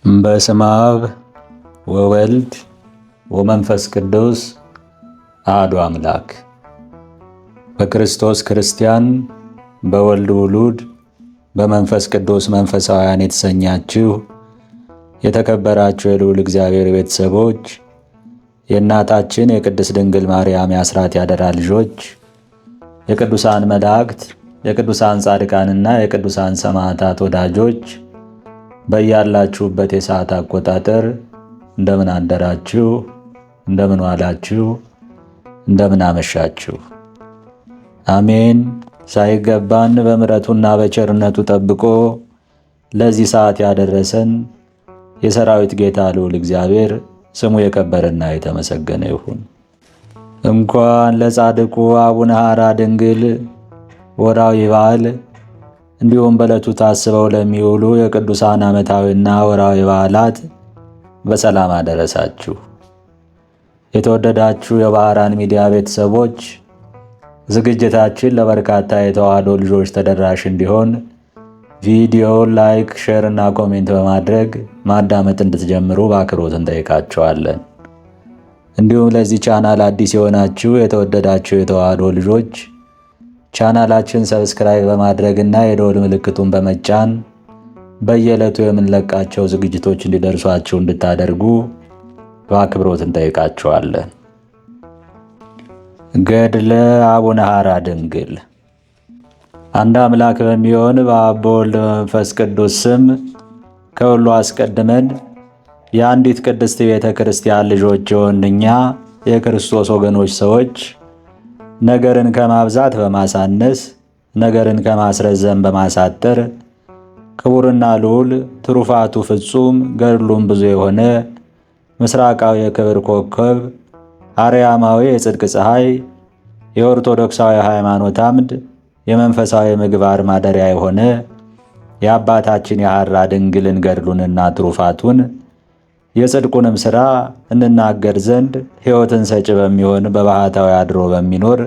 በስመ አብ ወወልድ ወመንፈስ ቅዱስ አሐዱ አምላክ። በክርስቶስ ክርስቲያን፣ በወልድ ውሉድ፣ በመንፈስ ቅዱስ መንፈሳውያን የተሰኛችሁ የተከበራችሁ የልዑል እግዚአብሔር ቤተሰቦች፣ የእናታችን የቅድስት ድንግል ማርያም የአስራት ያደራ ልጆች፣ የቅዱሳን መላእክት፣ የቅዱሳን ጻድቃንና የቅዱሳን ሰማዕታት ወዳጆች በያላችሁበት የሰዓት አቆጣጠር እንደምን አደራችሁ? እንደምን ዋላችሁ? እንደምን አመሻችሁ? አሜን። ሳይገባን በምሕረቱና በቸርነቱ ጠብቆ ለዚህ ሰዓት ያደረሰን የሰራዊት ጌታ ልዑል እግዚአብሔር ስሙ የከበረና የተመሰገነ ይሁን። እንኳን ለጻድቁ አቡነ ሐራ ድንግል ወርኃዊ በዓል እንዲሁም በዕለቱ ታስበው ለሚውሉ የቅዱሳን ዓመታዊና ወርኃዊ በዓላት በሰላም አደረሳችሁ። የተወደዳችሁ የባህራን ሚዲያ ቤተሰቦች፣ ዝግጅታችን ለበርካታ የተዋሕዶ ልጆች ተደራሽ እንዲሆን ቪዲዮውን ላይክ፣ ሼር እና ኮሜንት በማድረግ ማዳመጥ እንድትጀምሩ በአክብሮት እንጠይቃችኋለን። እንዲሁም ለዚህ ቻናል አዲስ የሆናችሁ የተወደዳችሁ የተዋሕዶ ልጆች ቻናላችን ሰብስክራይብ በማድረግና የደወል ምልክቱን በመጫን በየዕለቱ የምንለቃቸው ዝግጅቶች እንዲደርሷችሁ እንድታደርጉ በአክብሮት እንጠይቃችኋለን። ገድለ አቡነ ሐራ ድንግል። አንድ አምላክ በሚሆን በአብ በወልድ በመንፈስ ቅዱስ ስም ከሁሉ አስቀድመን የአንዲት ቅድስት ቤተ ክርስቲያን ልጆች የሆንን እኛ የክርስቶስ ወገኖች ሰዎች ነገርን ከማብዛት በማሳነስ ነገርን ከማስረዘም በማሳጠር ክቡርና ልዑል ትሩፋቱ ፍጹም ገድሉም ብዙ የሆነ ምስራቃዊ የክብር ኮከብ አርያማዊ የጽድቅ ፀሐይ የኦርቶዶክሳዊ ሃይማኖት አምድ የመንፈሳዊ ምግባር ማደሪያ የሆነ የአባታችን የሐራ ድንግልን ገድሉንና ትሩፋቱን የጽድቁንም ሥራ እንናገር ዘንድ ሕይወትን ሰጪ በሚሆን በባሕታዊ አድሮ በሚኖር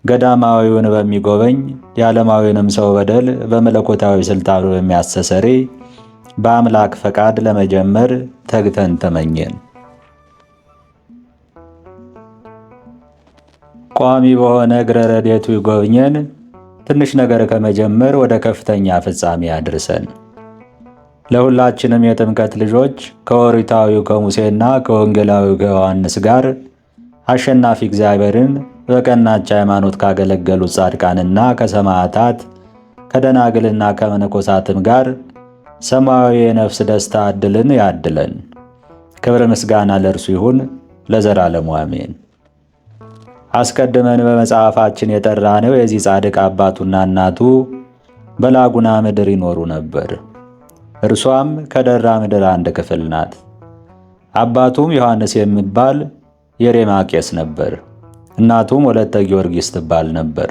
ገዳማዊውን በሚጎበኝ የዓለማዊንም ሰው በደል በመለኮታዊ ሥልጣኑ በሚያስተሰሪ በአምላክ ፈቃድ ለመጀመር ተግተን ተመኘን። ቋሚ በሆነ እግረ ረድኤቱ ይጎብኘን። ትንሽ ነገር ከመጀመር ወደ ከፍተኛ ፍጻሜ ያድርሰን። ለሁላችንም የጥምቀት ልጆች ከኦሪታዊው ከሙሴና ከወንጌላዊው ከዮሐንስ ጋር አሸናፊ እግዚአብሔርን በቀናች ሃይማኖት ካገለገሉት ጻድቃንና ከሰማዕታት ከደናግልና ከመነኮሳትም ጋር ሰማያዊ የነፍስ ደስታ ዕድልን ያድለን። ክብር ምስጋና ለእርሱ ይሁን ለዘላለሙ አሜን። አስቀድመን በመጽሐፋችን የጠራነው የዚህ ጻድቅ አባቱና እናቱ በላጉና ምድር ይኖሩ ነበር። እርሷም ከደራ ምድር አንድ ክፍል ናት። አባቱም ዮሐንስ የሚባል የሬማ ቄስ ነበር። እናቱም ወለተ ጊዮርጊስ ትባል ነበር።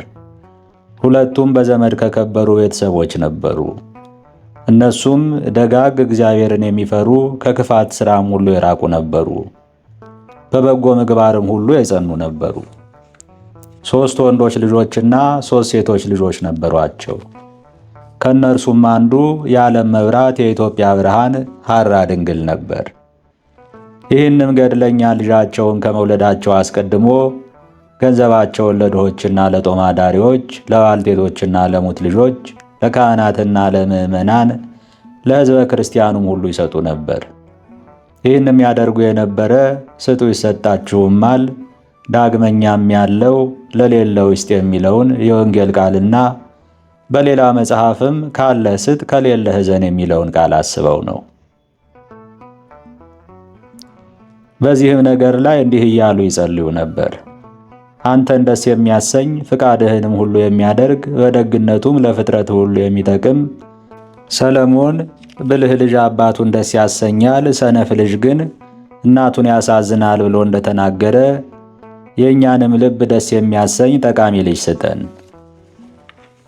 ሁለቱም በዘመድ ከከበሩ ቤተሰቦች ነበሩ። እነሱም ደጋግ እግዚአብሔርን የሚፈሩ ከክፋት ሥራም ሁሉ የራቁ ነበሩ። በበጎ ምግባርም ሁሉ የጸኑ ነበሩ። 3 ወንዶች ልጆችና 3 ሴቶች ልጆች ነበሯቸው። ከእነርሱም አንዱ የዓለም መብራት የኢትዮጵያ ብርሃን ሐራ ድንግል ነበር። ይህንም ገድለኛ ልጃቸውን ከመውለዳቸው አስቀድሞ ገንዘባቸውን ለድሆችና ለጦም አዳሪዎች፣ ለባልቴቶችና ለሙት ልጆች፣ ለካህናትና ለምዕመናን፣ ለሕዝበ ክርስቲያኑም ሁሉ ይሰጡ ነበር። ይህንም ያደርጉ የነበረ ስጡ ይሰጣችሁማል፣ ዳግመኛም ያለው ለሌለው ይስጥ የሚለውን የወንጌል ቃልና በሌላ መጽሐፍም ካለህ ስጥ ከሌለህ እዘን የሚለውን ቃል አስበው ነው። በዚህም ነገር ላይ እንዲህ እያሉ ይጸልዩ ነበር። አንተን ደስ የሚያሰኝ ፍቃድህንም ሁሉ የሚያደርግ በደግነቱም ለፍጥረት ሁሉ የሚጠቅም ሰለሞን ብልህ ልጅ አባቱን ደስ ያሰኛል፣ ሰነፍ ልጅ ግን እናቱን ያሳዝናል ብሎ እንደተናገረ የእኛንም ልብ ደስ የሚያሰኝ ጠቃሚ ልጅ ስጠን።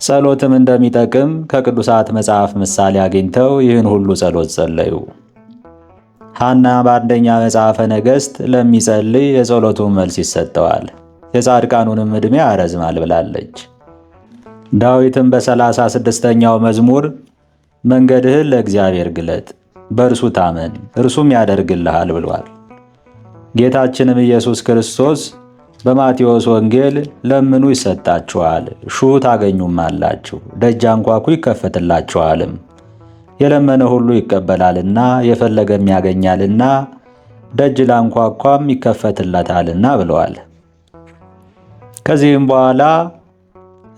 ጸሎትም እንደሚጠቅም ከቅዱሳት መጽሐፍ ምሳሌ አግኝተው ይህን ሁሉ ጸሎት ጸለዩ። ሐና በአንደኛ መጽሐፈ ነገሥት ለሚጸልይ የጸሎቱን መልስ ይሰጠዋል፣ የጻድቃኑንም ዕድሜ ያረዝማል ብላለች። ዳዊትም በ36ኛው መዝሙር መንገድህን ለእግዚአብሔር ግለጥ፣ በእርሱ ታመን እርሱም ያደርግልሃል ብሏል። ጌታችንም ኢየሱስ ክርስቶስ በማቴዎስ ወንጌል ለምኑ ይሰጣችኋል፣ ሹ ታገኙማላችሁ፣ ደጅ አንኳኩ ይከፈትላችኋልም፣ የለመነ ሁሉ ይቀበላልና የፈለገም ያገኛልና ደጅ ላንኳኳም ይከፈትለታልና ብለዋል። ከዚህም በኋላ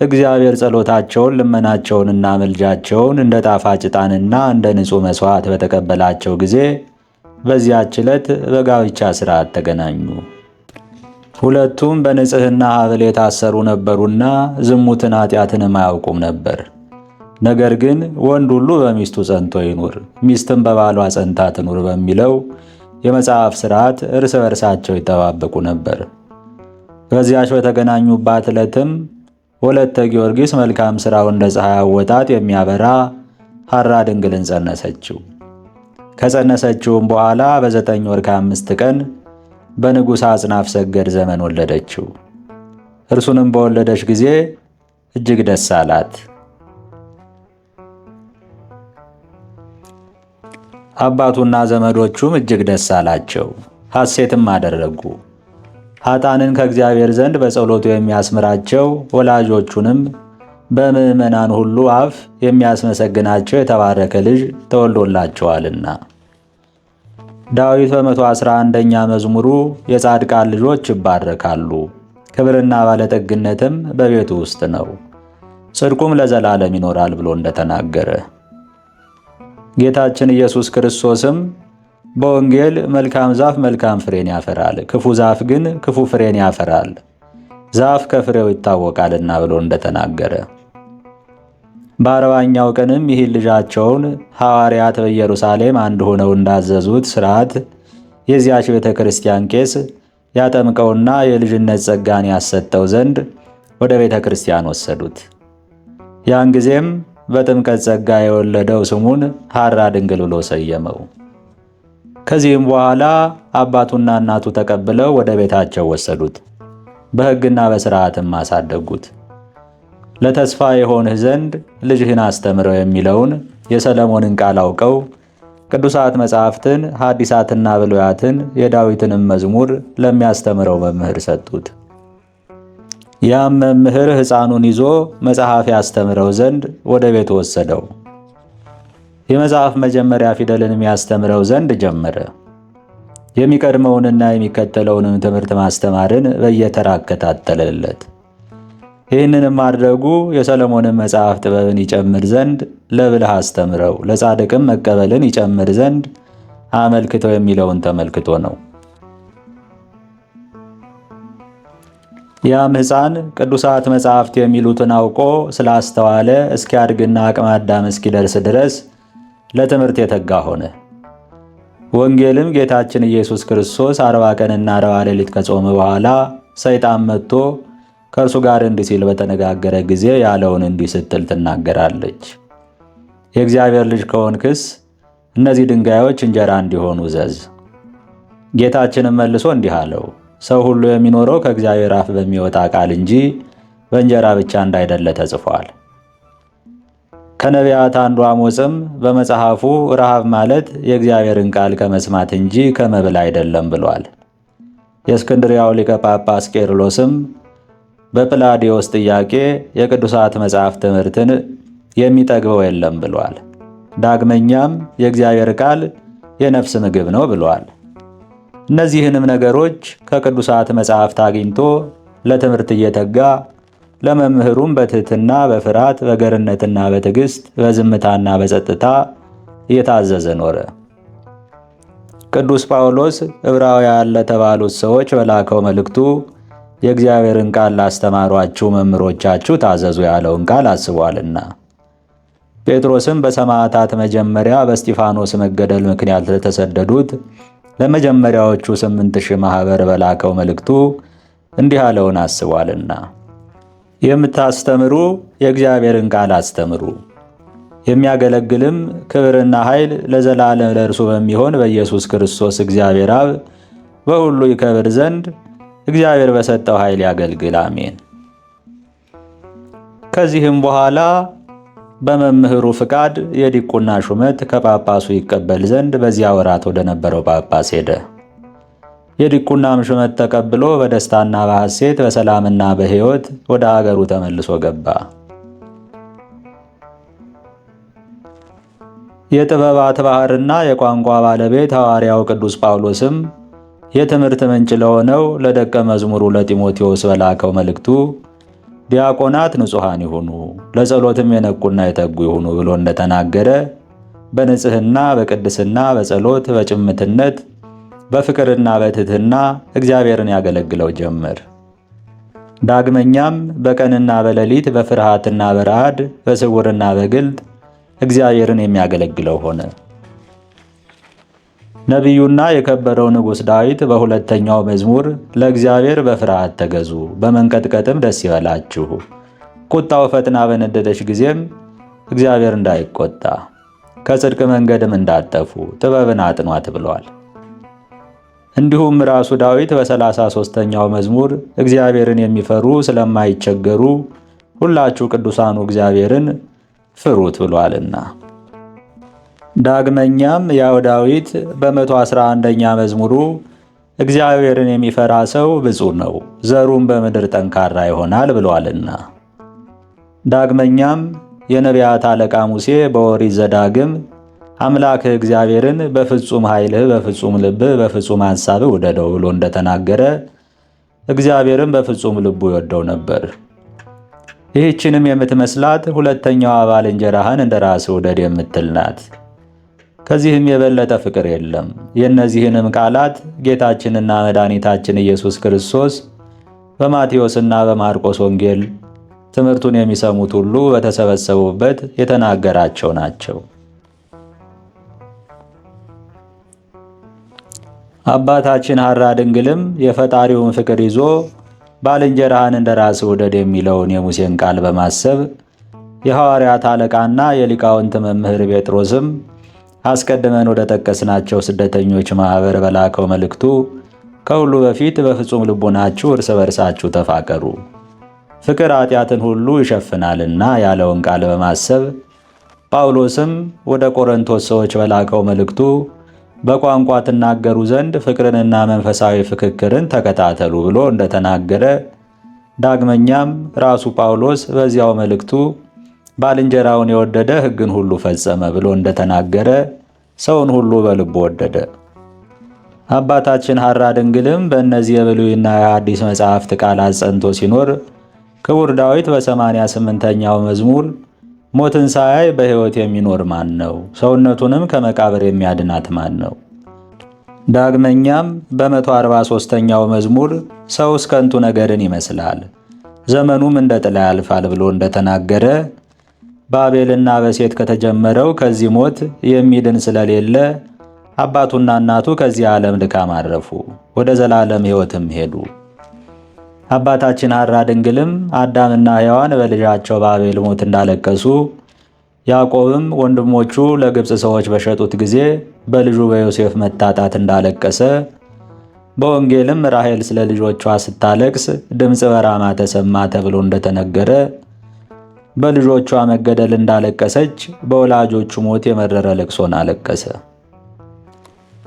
እግዚአብሔር ጸሎታቸውን ልመናቸውንና መልጃቸውን እንደ ጣፋጭ ዕጣንና እንደ ንጹሕ መሥዋዕት በተቀበላቸው ጊዜ በዚያች ዕለት በጋብቻ ሥርዓት ተገናኙ። ሁለቱም በንጽሕና ሐብል የታሰሩ ነበሩና ዝሙትን ኃጢአትንም አያውቁም ነበር። ነገር ግን ወንድ ሁሉ በሚስቱ ጸንቶ ይኑር፣ ሚስትም በባሏ ጸንታ ትኑር በሚለው የመጽሐፍ ሥርዓት እርስ በርሳቸው ይጠባበቁ ነበር። በዚያች በተገናኙባት ዕለትም ወለተ ጊዮርጊስ መልካም ሥራው እንደ ፀሐይ አወጣጥ የሚያበራ ሐራ ድንግልን ጸነሰችው። ከጸነሰችውም በኋላ በ9 ወር ከ5 ቀን በንጉሥ አጽናፍ ሰገድ ዘመን ወለደችው። እርሱንም በወለደች ጊዜ እጅግ ደስ አላት። አባቱና ዘመዶቹም እጅግ ደስ አላቸው፣ ሐሴትም አደረጉ። ኃጥአንን ከእግዚአብሔር ዘንድ በጸሎቱ የሚያስምራቸው ወላጆቹንም በምዕመናን ሁሉ አፍ የሚያስመሰግናቸው የተባረከ ልጅ ተወልዶላቸዋልና። ዳዊት በ111ኛ መዝሙሩ የጻድቃን ልጆች ይባረካሉ፣ ክብርና ባለጠግነትም በቤቱ ውስጥ ነው፣ ጽድቁም ለዘላለም ይኖራል ብሎ እንደተናገረ ጌታችን ኢየሱስ ክርስቶስም በወንጌል መልካም ዛፍ መልካም ፍሬን ያፈራል፣ ክፉ ዛፍ ግን ክፉ ፍሬን ያፈራል፣ ዛፍ ከፍሬው ይታወቃልና ብሎ እንደተናገረ በ40ኛው ቀንም ይህን ልጃቸውን ሐዋርያት በኢየሩሳሌም አንድ ሆነው እንዳዘዙት ሥርዓት የዚያች ቤተ ክርስቲያን ቄስ ያጠምቀውና የልጅነት ጸጋን ያሰጠው ዘንድ ወደ ቤተ ክርስቲያን ወሰዱት። ያን ጊዜም በጥምቀት ጸጋ የወለደው ስሙን ሐራ ድንግል ብሎ ሰየመው። ከዚህም በኋላ አባቱና እናቱ ተቀብለው ወደ ቤታቸው ወሰዱት፣ በሕግና በሥርዓትም አሳደጉት። ለተስፋ የሆንህ ዘንድ ልጅህን አስተምረው የሚለውን የሰለሞንን ቃል አውቀው ቅዱሳት መጻሕፍትን ሐዲሳትና ብሉያትን የዳዊትንም መዝሙር ለሚያስተምረው መምህር ሰጡት። ያም መምህር ሕፃኑን ይዞ መጽሐፍ ያስተምረው ዘንድ ወደ ቤቱ ወሰደው። የመጽሐፍ መጀመሪያ ፊደልን የሚያስተምረው ዘንድ ጀመረ። የሚቀድመውንና የሚከተለውንም ትምህርት ማስተማርን በየተራ አከታተለለት። ይህንንም ማድረጉ የሰለሞንን መጽሐፍ ጥበብን ይጨምር ዘንድ ለብልህ አስተምረው፣ ለጻድቅም መቀበልን ይጨምር ዘንድ አመልክተው የሚለውን ተመልክቶ ነው። ያም ሕፃን ቅዱሳት መጻሕፍት የሚሉትን አውቆ ስላስተዋለ እስኪያድግና አቅመ አዳም እስኪደርስ ድረስ ለትምህርት የተጋ ሆነ። ወንጌልም ጌታችን ኢየሱስ ክርስቶስ 40 ቀንና 40 ሌሊት ከጾመ በኋላ ሰይጣን መጥቶ ከእርሱ ጋር እንዲህ ሲል በተነጋገረ ጊዜ ያለውን እንዲህ ስትል ትናገራለች። የእግዚአብሔር ልጅ ከሆንክስ እነዚህ ድንጋዮች እንጀራ እንዲሆኑ እዘዝ። ጌታችንም መልሶ እንዲህ አለው፣ ሰው ሁሉ የሚኖረው ከእግዚአብሔር አፍ በሚወጣ ቃል እንጂ በእንጀራ ብቻ እንዳይደለ ተጽፏል። ከነቢያት አንዱ አሞጽም በመጽሐፉ ረሃብ ማለት የእግዚአብሔርን ቃል ከመስማት እንጂ ከመብል አይደለም ብሏል። የእስክንድርያው ሊቀ ጳጳስ ቄርሎስም በጵላዲዮስ ጥያቄ የቅዱሳት መጽሐፍ ትምህርትን የሚጠግበው የለም ብሏል። ዳግመኛም የእግዚአብሔር ቃል የነፍስ ምግብ ነው ብሏል። እነዚህንም ነገሮች ከቅዱሳት መጽሐፍት አግኝቶ ለትምህርት እየተጋ ለመምህሩም በትሕትና በፍርሃት በገርነትና በትዕግሥት በዝምታና በጸጥታ እየታዘዘ ኖረ። ቅዱስ ጳውሎስ ዕብራውያን ለተባሉት ሰዎች በላከው መልእክቱ የእግዚአብሔርን ቃል ላስተማሯችሁ መምህሮቻችሁ ታዘዙ ያለውን ቃል አስቧልና። ጴጥሮስም በሰማዕታት መጀመሪያ በእስጢፋኖስ መገደል ምክንያት ለተሰደዱት ለመጀመሪያዎቹ 8000 ማኅበር በላከው መልእክቱ እንዲህ ያለውን አስቧልና። የምታስተምሩ የእግዚአብሔርን ቃል አስተምሩ። የሚያገለግልም ክብርና ኃይል ለዘላለም ለእርሱ በሚሆን በኢየሱስ ክርስቶስ እግዚአብሔር አብ በሁሉ ይከብር ዘንድ እግዚአብሔር በሰጠው ኃይል ያገልግል። አሜን። ከዚህም በኋላ በመምህሩ ፍቃድ የዲቁና ሹመት ከጳጳሱ ይቀበል ዘንድ በዚያ ወራት ወደ ነበረው ጳጳስ ሄደ። የዲቁናም ሹመት ተቀብሎ በደስታና በሐሴት በሰላምና በሕይወት ወደ አገሩ ተመልሶ ገባ። የጥበባት ባሕርና የቋንቋ ባለቤት ሐዋርያው ቅዱስ ጳውሎስም የትምህርት ምንጭ ለሆነው ለደቀ መዝሙሩ ለጢሞቴዎስ በላከው መልእክቱ ዲያቆናት ንጹሐን ይሁኑ፣ ለጸሎትም የነቁና የተጉ ይሁኑ ብሎ እንደተናገረ በንጽሕና በቅድስና በጸሎት በጭምትነት በፍቅርና በትሕትና እግዚአብሔርን ያገለግለው ጀመር። ዳግመኛም በቀንና በሌሊት በፍርሃትና በረዓድ በስውርና በግልጥ እግዚአብሔርን የሚያገለግለው ሆነ። ነቢዩና የከበረው ንጉሥ ዳዊት በሁለተኛው መዝሙር ለእግዚአብሔር በፍርሃት ተገዙ፣ በመንቀጥቀጥም ደስ ይበላችሁ፣ ቁጣው ፈጥና በነደደች ጊዜም እግዚአብሔር እንዳይቆጣ፣ ከጽድቅ መንገድም እንዳጠፉ ጥበብን አጥኗት ብሏል። እንዲሁም ራሱ ዳዊት በ33ኛው መዝሙር እግዚአብሔርን የሚፈሩ ስለማይቸገሩ ሁላችሁ ቅዱሳኑ እግዚአብሔርን ፍሩት ብሏልና። ዳግመኛም ያው ዳዊት በ111ኛ መዝሙሩ እግዚአብሔርን የሚፈራ ሰው ብፁዕ ነው፣ ዘሩም በምድር ጠንካራ ይሆናል ብሏልና። ዳግመኛም የነቢያት አለቃ ሙሴ በኦሪት ዘዳግም አምላክህ እግዚአብሔርን በፍጹም ኃይልህ፣ በፍጹም ልብህ፣ በፍጹም ሐሳብህ ውደደው ብሎ እንደተናገረ እግዚአብሔርን በፍጹም ልቡ ይወደው ነበር። ይህችንም የምትመስላት ሁለተኛዋ ባልንጀራህን እንደ ራስህ ውደድ የምትል ናት። ከዚህም የበለጠ ፍቅር የለም። የእነዚህንም ቃላት ጌታችንና መድኃኒታችን ኢየሱስ ክርስቶስ በማቴዎስና በማርቆስ ወንጌል ትምህርቱን የሚሰሙት ሁሉ በተሰበሰቡበት የተናገራቸው ናቸው። አባታችን ሐራ ድንግልም የፈጣሪውን ፍቅር ይዞ ባልንጀራህን እንደ ራስህ ውደድ የሚለውን የሙሴን ቃል በማሰብ የሐዋርያት አለቃና የሊቃውንት መምህር ጴጥሮስም አስቀድመን ወደ ጠቀስናቸው ስደተኞች ማኅበር በላከው መልእክቱ ከሁሉ በፊት በፍጹም ልቡናችሁ እርስ በርሳችሁ ተፋቀሩ፣ ፍቅር ኃጢአትን ሁሉ ይሸፍናልና ያለውን ቃል በማሰብ ጳውሎስም ወደ ቆሮንቶስ ሰዎች በላከው መልእክቱ በቋንቋ ትናገሩ ዘንድ ፍቅርንና መንፈሳዊ ፍክክርን ተከታተሉ ብሎ እንደተናገረ፣ ዳግመኛም ራሱ ጳውሎስ በዚያው መልእክቱ ባልንጀራውን የወደደ ሕግን ሁሉ ፈጸመ ብሎ እንደተናገረ ሰውን ሁሉ በልቡ ወደደ። አባታችን ሐራ ድንግልም በእነዚህ የብሉይና የሐዲስ መጻሕፍት ቃላት ጸንቶ ሲኖር ክቡር ዳዊት በ88ኛው መዝሙር ሞትን ሳያይ በሕይወት የሚኖር ማን ነው? ሰውነቱንም ከመቃብር የሚያድናት ማን ነው? ዳግመኛም በ143ኛው መዝሙር ሰውስ ከንቱ ነገርን ይመስላል፣ ዘመኑም እንደ ጥላ ያልፋል ብሎ እንደተናገረ በአቤልና በሴት ከተጀመረው ከዚህ ሞት የሚድን ስለሌለ አባቱና እናቱ ከዚህ ዓለም ድካም አረፉ፣ ወደ ዘላለም ሕይወትም ሄዱ። አባታችን ሐራ ድንግልም አዳምና ሔዋን በልጃቸው በአቤል ሞት እንዳለቀሱ፣ ያዕቆብም ወንድሞቹ ለግብፅ ሰዎች በሸጡት ጊዜ በልጁ በዮሴፍ መታጣት እንዳለቀሰ፣ በወንጌልም ራሔል ስለ ልጆቿ ስታለቅስ ድምፅ በራማ ተሰማ ተብሎ እንደተነገረ በልጆቿ መገደል እንዳለቀሰች በወላጆቹ ሞት የመረረ ልቅሶን አለቀሰ።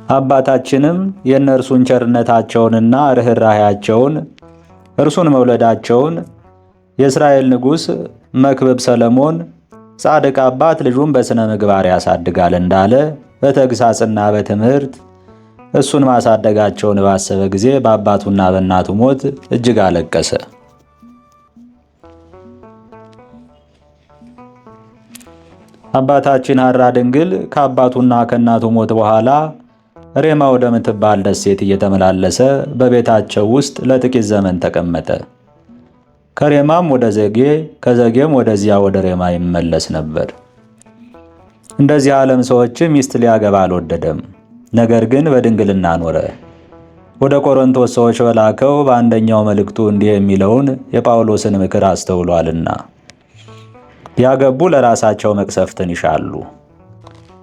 አባታችንም የእነርሱን ቸርነታቸውንና ርኅራኄያቸውን እርሱን መውለዳቸውን የእስራኤል ንጉሥ መክብብ ሰለሞን ጻድቅ አባት ልጁን በሥነ ምግባር ያሳድጋል እንዳለ በተግሳጽና በትምህርት እሱን ማሳደጋቸውን ባሰበ ጊዜ በአባቱና በእናቱ ሞት እጅግ አለቀሰ። አባታችን ሐራ ድንግል ከአባቱና ከእናቱ ሞት በኋላ ሬማ ወደምትባል ደሴት እየተመላለሰ በቤታቸው ውስጥ ለጥቂት ዘመን ተቀመጠ። ከሬማም ወደ ዘጌ፣ ከዘጌም ወደዚያ ወደ ሬማ ይመለስ ነበር። እንደዚህ ዓለም ሰዎች ሚስት ሊያገባ አልወደደም፣ ነገር ግን በድንግልና ኖረ። ወደ ቆሮንቶስ ሰዎች በላከው በአንደኛው መልእክቱ እንዲህ የሚለውን የጳውሎስን ምክር አስተውሏልና ያገቡ ለራሳቸው መቅሰፍትን ይሻሉ።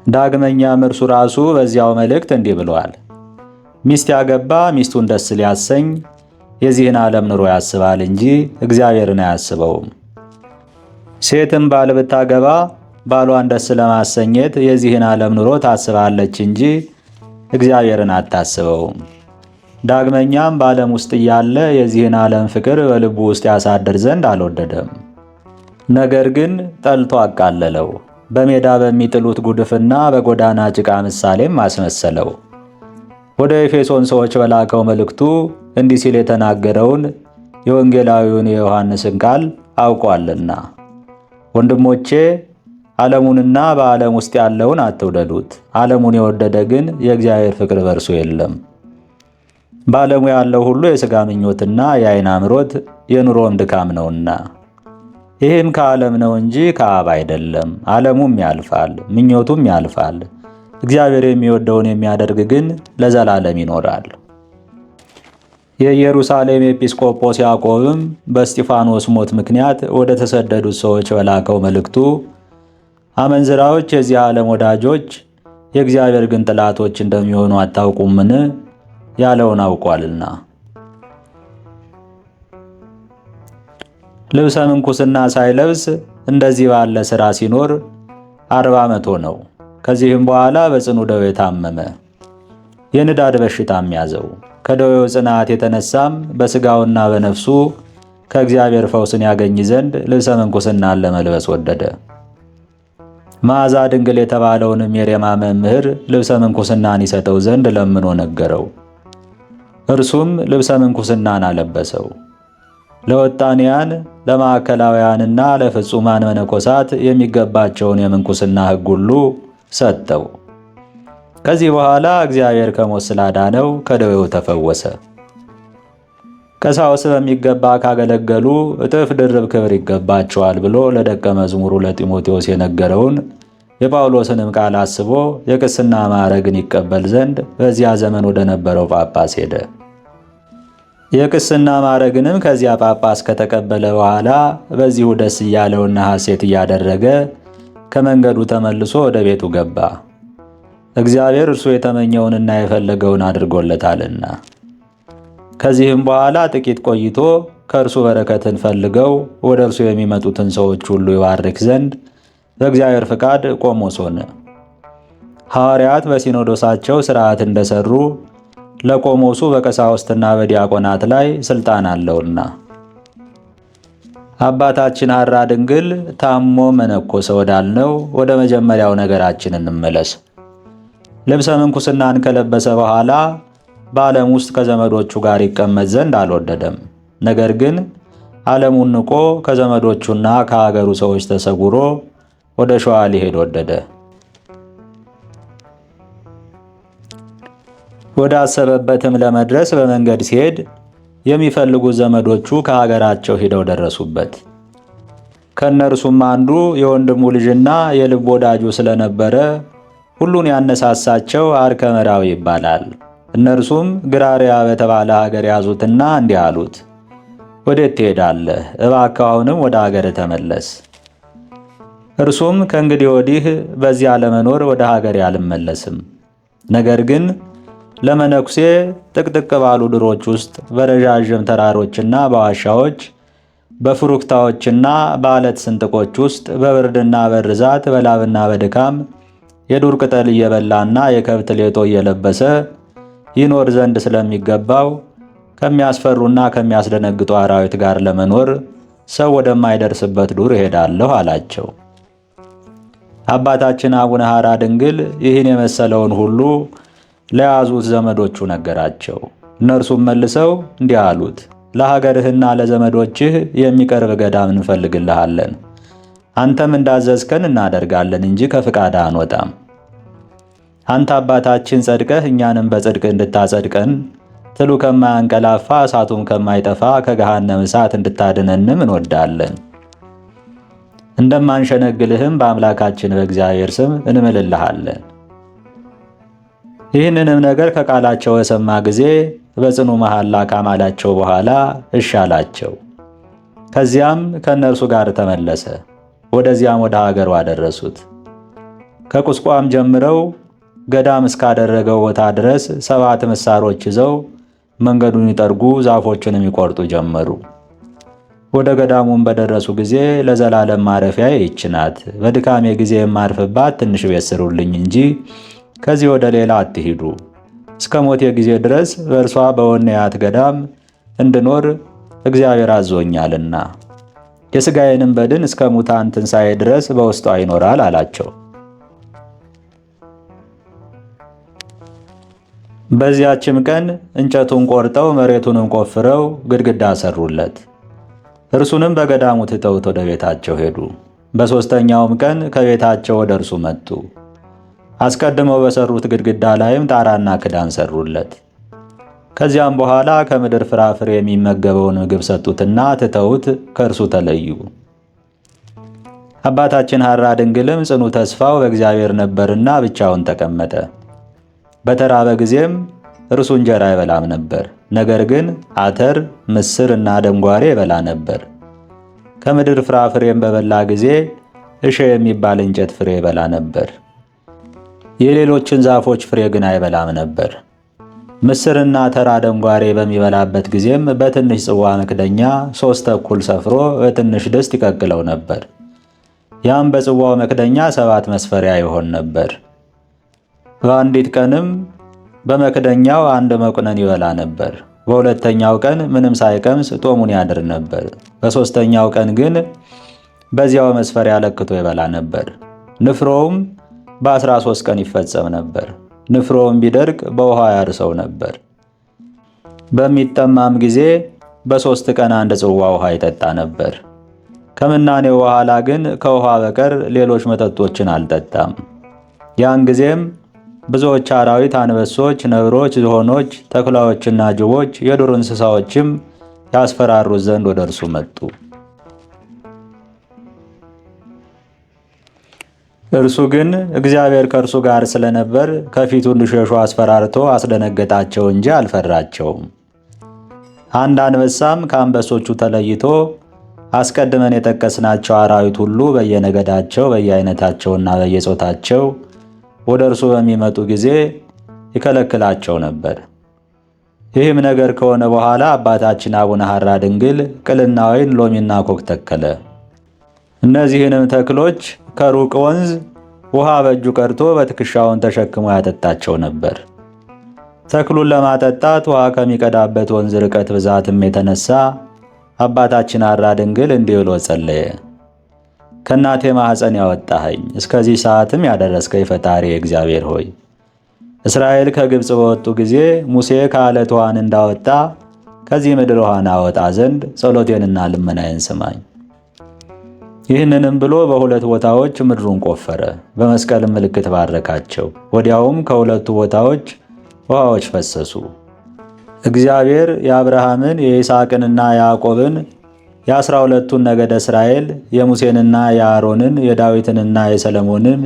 ዳግመኛም እርሱ ራሱ በዚያው መልእክት እንዲህ ብሏል፣ ሚስት ያገባ ሚስቱን ደስ ሊያሰኝ የዚህን ዓለም ኑሮ ያስባል እንጂ እግዚአብሔርን አያስበውም። ሴትም ባል ብታገባ ባሏን ደስ ለማሰኘት የዚህን ዓለም ኑሮ ታስባለች እንጂ እግዚአብሔርን አታስበውም። ዳግመኛም በዓለም ውስጥ እያለ የዚህን ዓለም ፍቅር በልቡ ውስጥ ያሳድር ዘንድ አልወደደም። ነገር ግን ጠልቶ አቃለለው። በሜዳ በሚጥሉት ጉድፍና በጎዳና ጭቃ ምሳሌም አስመሰለው። ወደ ኤፌሶን ሰዎች በላከው መልእክቱ እንዲህ ሲል የተናገረውን የወንጌላዊውን የዮሐንስን ቃል አውቋልና፣ ወንድሞቼ ዓለሙንና በዓለም ውስጥ ያለውን አትውደዱት። ዓለሙን የወደደ ግን የእግዚአብሔር ፍቅር በእርሱ የለም። በዓለሙ ያለው ሁሉ የሥጋ ምኞትና የዓይን አምሮት የኑሮም ድካም ነውና፣ ይህም ከዓለም ነው እንጂ ከአብ አይደለም። ዓለሙም ያልፋል፣ ምኞቱም ያልፋል። እግዚአብሔር የሚወደውን የሚያደርግ ግን ለዘላለም ይኖራል። የኢየሩሳሌም ኤጲስቆጶስ ያዕቆብም በእስጢፋኖስ ሞት ምክንያት ወደ ተሰደዱት ሰዎች በላከው መልእክቱ አመንዝራዎች የዚህ ዓለም ወዳጆች የእግዚአብሔር ግን ጠላቶች እንደሚሆኑ አታውቁምን? ያለውን አውቋልና። ልብሰ ምንኩስና ሳይለብስ እንደዚህ ባለ ሥራ ሲኖር 40 ዓመት ሆነው። ከዚህም በኋላ በጽኑ ደዌ ታመመ። የንዳድ በሽታም ያዘው። ከደዌው ጽናት የተነሳም በሥጋውና በነፍሱ ከእግዚአብሔር ፈውስን ያገኝ ዘንድ ልብሰ ምንኩስናን ለመልበስ ወደደ። መዓዛ ድንግል የተባለውንም የሬማ መምህር ልብሰ ምንኩስናን ይሰጠው ዘንድ ለምኖ ነገረው። እርሱም ልብሰ ምንኩስናን አለበሰው። ለወጣንያን ለማዕከላውያንና ለፍጹማን መነኮሳት የሚገባቸውን የምንኩስና ሕግ ሁሉ ሰጠው። ከዚህ በኋላ እግዚአብሔር ከሞት ስላዳነው ከደዌው ተፈወሰ። ቀሳውስት በሚገባ ካገለገሉ እጥፍ ድርብ ክብር ይገባቸዋል ብሎ ለደቀ መዝሙሩ ለጢሞቴዎስ የነገረውን የጳውሎስንም ቃል አስቦ የቅስና ማዕረግን ይቀበል ዘንድ በዚያ ዘመን ወደ ነበረው ጳጳስ ሄደ። የቅስና ማዕረግንም ከዚያ ጳጳስ ከተቀበለ በኋላ በዚሁ ደስ እያለውና ሐሴት እያደረገ ከመንገዱ ተመልሶ ወደ ቤቱ ገባ። እግዚአብሔር እርሱ የተመኘውንና የፈለገውን አድርጎለታልና። ከዚህም በኋላ ጥቂት ቆይቶ ከእርሱ በረከትን ፈልገው ወደ እርሱ የሚመጡትን ሰዎች ሁሉ ይባርክ ዘንድ በእግዚአብሔር ፍቃድ ቆሞስ ሆነ። ሐዋርያት በሲኖዶሳቸው ሥርዓት እንደሰሩ ለቆሞሱ በቀሳውስትና በዲያቆናት ላይ ሥልጣን አለውና። አባታችን ሐራ ድንግል ታሞ መነኮሰ ወዳልነው ወደ መጀመሪያው ነገራችን እንመለስ። ልብሰ ምንኩስናን ከለበሰ በኋላ በዓለም ውስጥ ከዘመዶቹ ጋር ይቀመጥ ዘንድ አልወደደም። ነገር ግን ዓለሙን ንቆ ከዘመዶቹና ከአገሩ ሰዎች ተሰውሮ ወደ ሸዋ ሊሄድ ወደደ። ወደ አሰበበትም ለመድረስ በመንገድ ሲሄድ የሚፈልጉት ዘመዶቹ ከሀገራቸው ሂደው ደረሱበት። ከእነርሱም አንዱ የወንድሙ ልጅና የልብ ወዳጁ ስለነበረ ሁሉን ያነሳሳቸው አርከመራዊ ይባላል። እነርሱም ግራሪያ በተባለ ሀገር ያዙትና እንዲህ አሉት፣ ወዴት ትሄዳለህ? እባክህ አሁንም ወደ ሀገር ተመለስ። እርሱም ከእንግዲህ ወዲህ በዚያ ለመኖር ወደ ሀገሬ አልመለስም፣ ነገር ግን ለመነኩሴ ጥቅጥቅ ባሉ ድሮች ውስጥ በረዣዥም ተራሮችና በዋሻዎች በፍሩክታዎችና በዓለት ስንጥቆች ውስጥ በብርድና በርዛት በላብና በድካም የዱር ቅጠል እየበላና የከብት ሌጦ እየለበሰ ይኖር ዘንድ ስለሚገባው ከሚያስፈሩና ከሚያስደነግጡ አራዊት ጋር ለመኖር ሰው ወደማይደርስበት ዱር እሄዳለሁ አላቸው። አባታችን አቡነ ሐራ ድንግል ይህን የመሰለውን ሁሉ ለያዙት ዘመዶቹ ነገራቸው። እነርሱም መልሰው እንዲህ አሉት፣ ለሀገርህና ለዘመዶችህ የሚቀርብ ገዳም እንፈልግልሃለን። አንተም እንዳዘዝከን እናደርጋለን እንጂ ከፍቃድህ አንወጣም። አንተ አባታችን ጸድቀህ እኛንም በጽድቅ እንድታጸድቀን ትሉ ከማያንቀላፋ እሳቱም ከማይጠፋ ከገሃነም እሳት እንድታድነንም እንወዳለን። እንደማንሸነግልህም በአምላካችን በእግዚአብሔር ስም እንምልልሃለን። ይህንንም ነገር ከቃላቸው በሰማ ጊዜ በጽኑ መሐላ ካማላቸው በኋላ እሺ አላቸው። ከዚያም ከእነርሱ ጋር ተመለሰ። ወደዚያም ወደ ሀገሩ አደረሱት። ከቁስቋም ጀምረው ገዳም እስካደረገው ቦታ ድረስ 7 ምሳሮች ይዘው መንገዱን ይጠርጉ ዛፎችንም ይቆርጡ ጀመሩ። ወደ ገዳሙም በደረሱ ጊዜ ለዘላለም ማረፊያ ይህች ናት፣ በድካሜ ጊዜ የማርፍባት ትንሽ ቤት ስሩልኝ እንጂ ከዚህ ወደ ሌላ አትሂዱ፣ እስከ ሞቴ ጊዜ ድረስ በእርሷ በወኔያት ገዳም እንድኖር እግዚአብሔር አዞኛልና የሥጋዬንም በድን እስከ ሙታን ትንሣኤ ድረስ በውስጧ ይኖራል አላቸው። በዚያችም ቀን እንጨቱን ቆርጠው መሬቱንም ቆፍረው ግድግዳ ሰሩለት። እርሱንም በገዳሙ ትተውት ወደ ቤታቸው ሄዱ። በሦስተኛውም ቀን ከቤታቸው ወደ እርሱ መጡ። አስቀድመው በሰሩት ግድግዳ ላይም ጣራና ክዳን ሰሩለት። ከዚያም በኋላ ከምድር ፍራፍሬ የሚመገበውን ምግብ ሰጡትና ትተውት ከእርሱ ተለዩ። አባታችን ሐራ ድንግልም ጽኑ ተስፋው በእግዚአብሔር ነበርና ብቻውን ተቀመጠ። በተራበ ጊዜም እርሱ እንጀራ አይበላም ነበር፣ ነገር ግን አተር፣ ምስር እና ደንጓሬ ይበላ ነበር። ከምድር ፍራፍሬም በበላ ጊዜ እሸ የሚባል እንጨት ፍሬ ይበላ ነበር። የሌሎችን ዛፎች ፍሬ ግን አይበላም ነበር። ምስርና ተራ ደንጓሬ በሚበላበት ጊዜም በትንሽ ጽዋ መክደኛ 3 ተኩል ሰፍሮ በትንሽ ድስት ይቀቅለው ነበር። ያም በጽዋው መክደኛ 7 መስፈሪያ ይሆን ነበር። በአንዲት ቀንም በመክደኛው 1 መቁነን ይበላ ነበር። በሁለተኛው ቀን ምንም ሳይቀምስ ጦሙን ያድር ነበር። በሦስተኛው ቀን ግን በዚያው መስፈሪያ ለክቶ ይበላ ነበር። ንፍሮውም በ13 ቀን ይፈጸም ነበር። ንፍሮውም ቢደርቅ በውሃ ያርሰው ነበር። በሚጠማም ጊዜ በ3 ቀን 1 ጽዋ ውሃ ይጠጣ ነበር። ከምናኔው በኋላ ግን ከውሃ በቀር ሌሎች መጠጦችን አልጠጣም። ያን ጊዜም ብዙዎች አራዊት፣ አንበሶች፣ ነብሮች፣ ዝሆኖች፣ ተኩላዎችና ጅቦች፣ የዱር እንስሳዎችም ያስፈራሩት ዘንድ ወደ እርሱ መጡ። እርሱ ግን እግዚአብሔር ከእርሱ ጋር ስለነበር ከፊቱ እንዲሸሹ አስፈራርቶ አስደነገጣቸው እንጂ አልፈራቸውም። አንድ አንበሳም ከአንበሶቹ ተለይቶ አስቀድመን የጠቀስናቸው አራዊት ሁሉ በየነገዳቸው በየአይነታቸውና በየጾታቸው ወደ እርሱ በሚመጡ ጊዜ ይከለክላቸው ነበር። ይህም ነገር ከሆነ በኋላ አባታችን አቡነ ሐራ ድንግል ቅልና ወይን፣ ሎሚና ኮክ ተከለ። እነዚህንም ተክሎች ከሩቅ ወንዝ ውሃ በእጁ ቀድቶ በትከሻውን ተሸክሞ ያጠጣቸው ነበር። ተክሉን ለማጠጣት ውሃ ከሚቀዳበት ወንዝ ርቀት ብዛትም የተነሳ አባታችን ሐራ ድንግል እንዲህ ብሎ ጸለየ። ከእናቴ ማኅፀን ያወጣኸኝ እስከዚህ ሰዓትም ያደረስከኝ ፈጣሪ እግዚአብሔር ሆይ፣ እስራኤል ከግብፅ በወጡ ጊዜ ሙሴ ከዓለት ውሃን እንዳወጣ ከዚህ ምድር ውሃን አወጣ ዘንድ ጸሎቴንና ልመናዬን ስማኝ። ይህንንም ብሎ በሁለት ቦታዎች ምድሩን ቆፈረ፣ በመስቀልም ምልክት ባረካቸው። ወዲያውም ከሁለቱ ቦታዎች ውሃዎች ፈሰሱ። እግዚአብሔር የአብርሃምን የይስሐቅንና የያዕቆብን የ12ቱን ነገደ እስራኤል የሙሴንና የአሮንን የዳዊትንና የሰለሞንን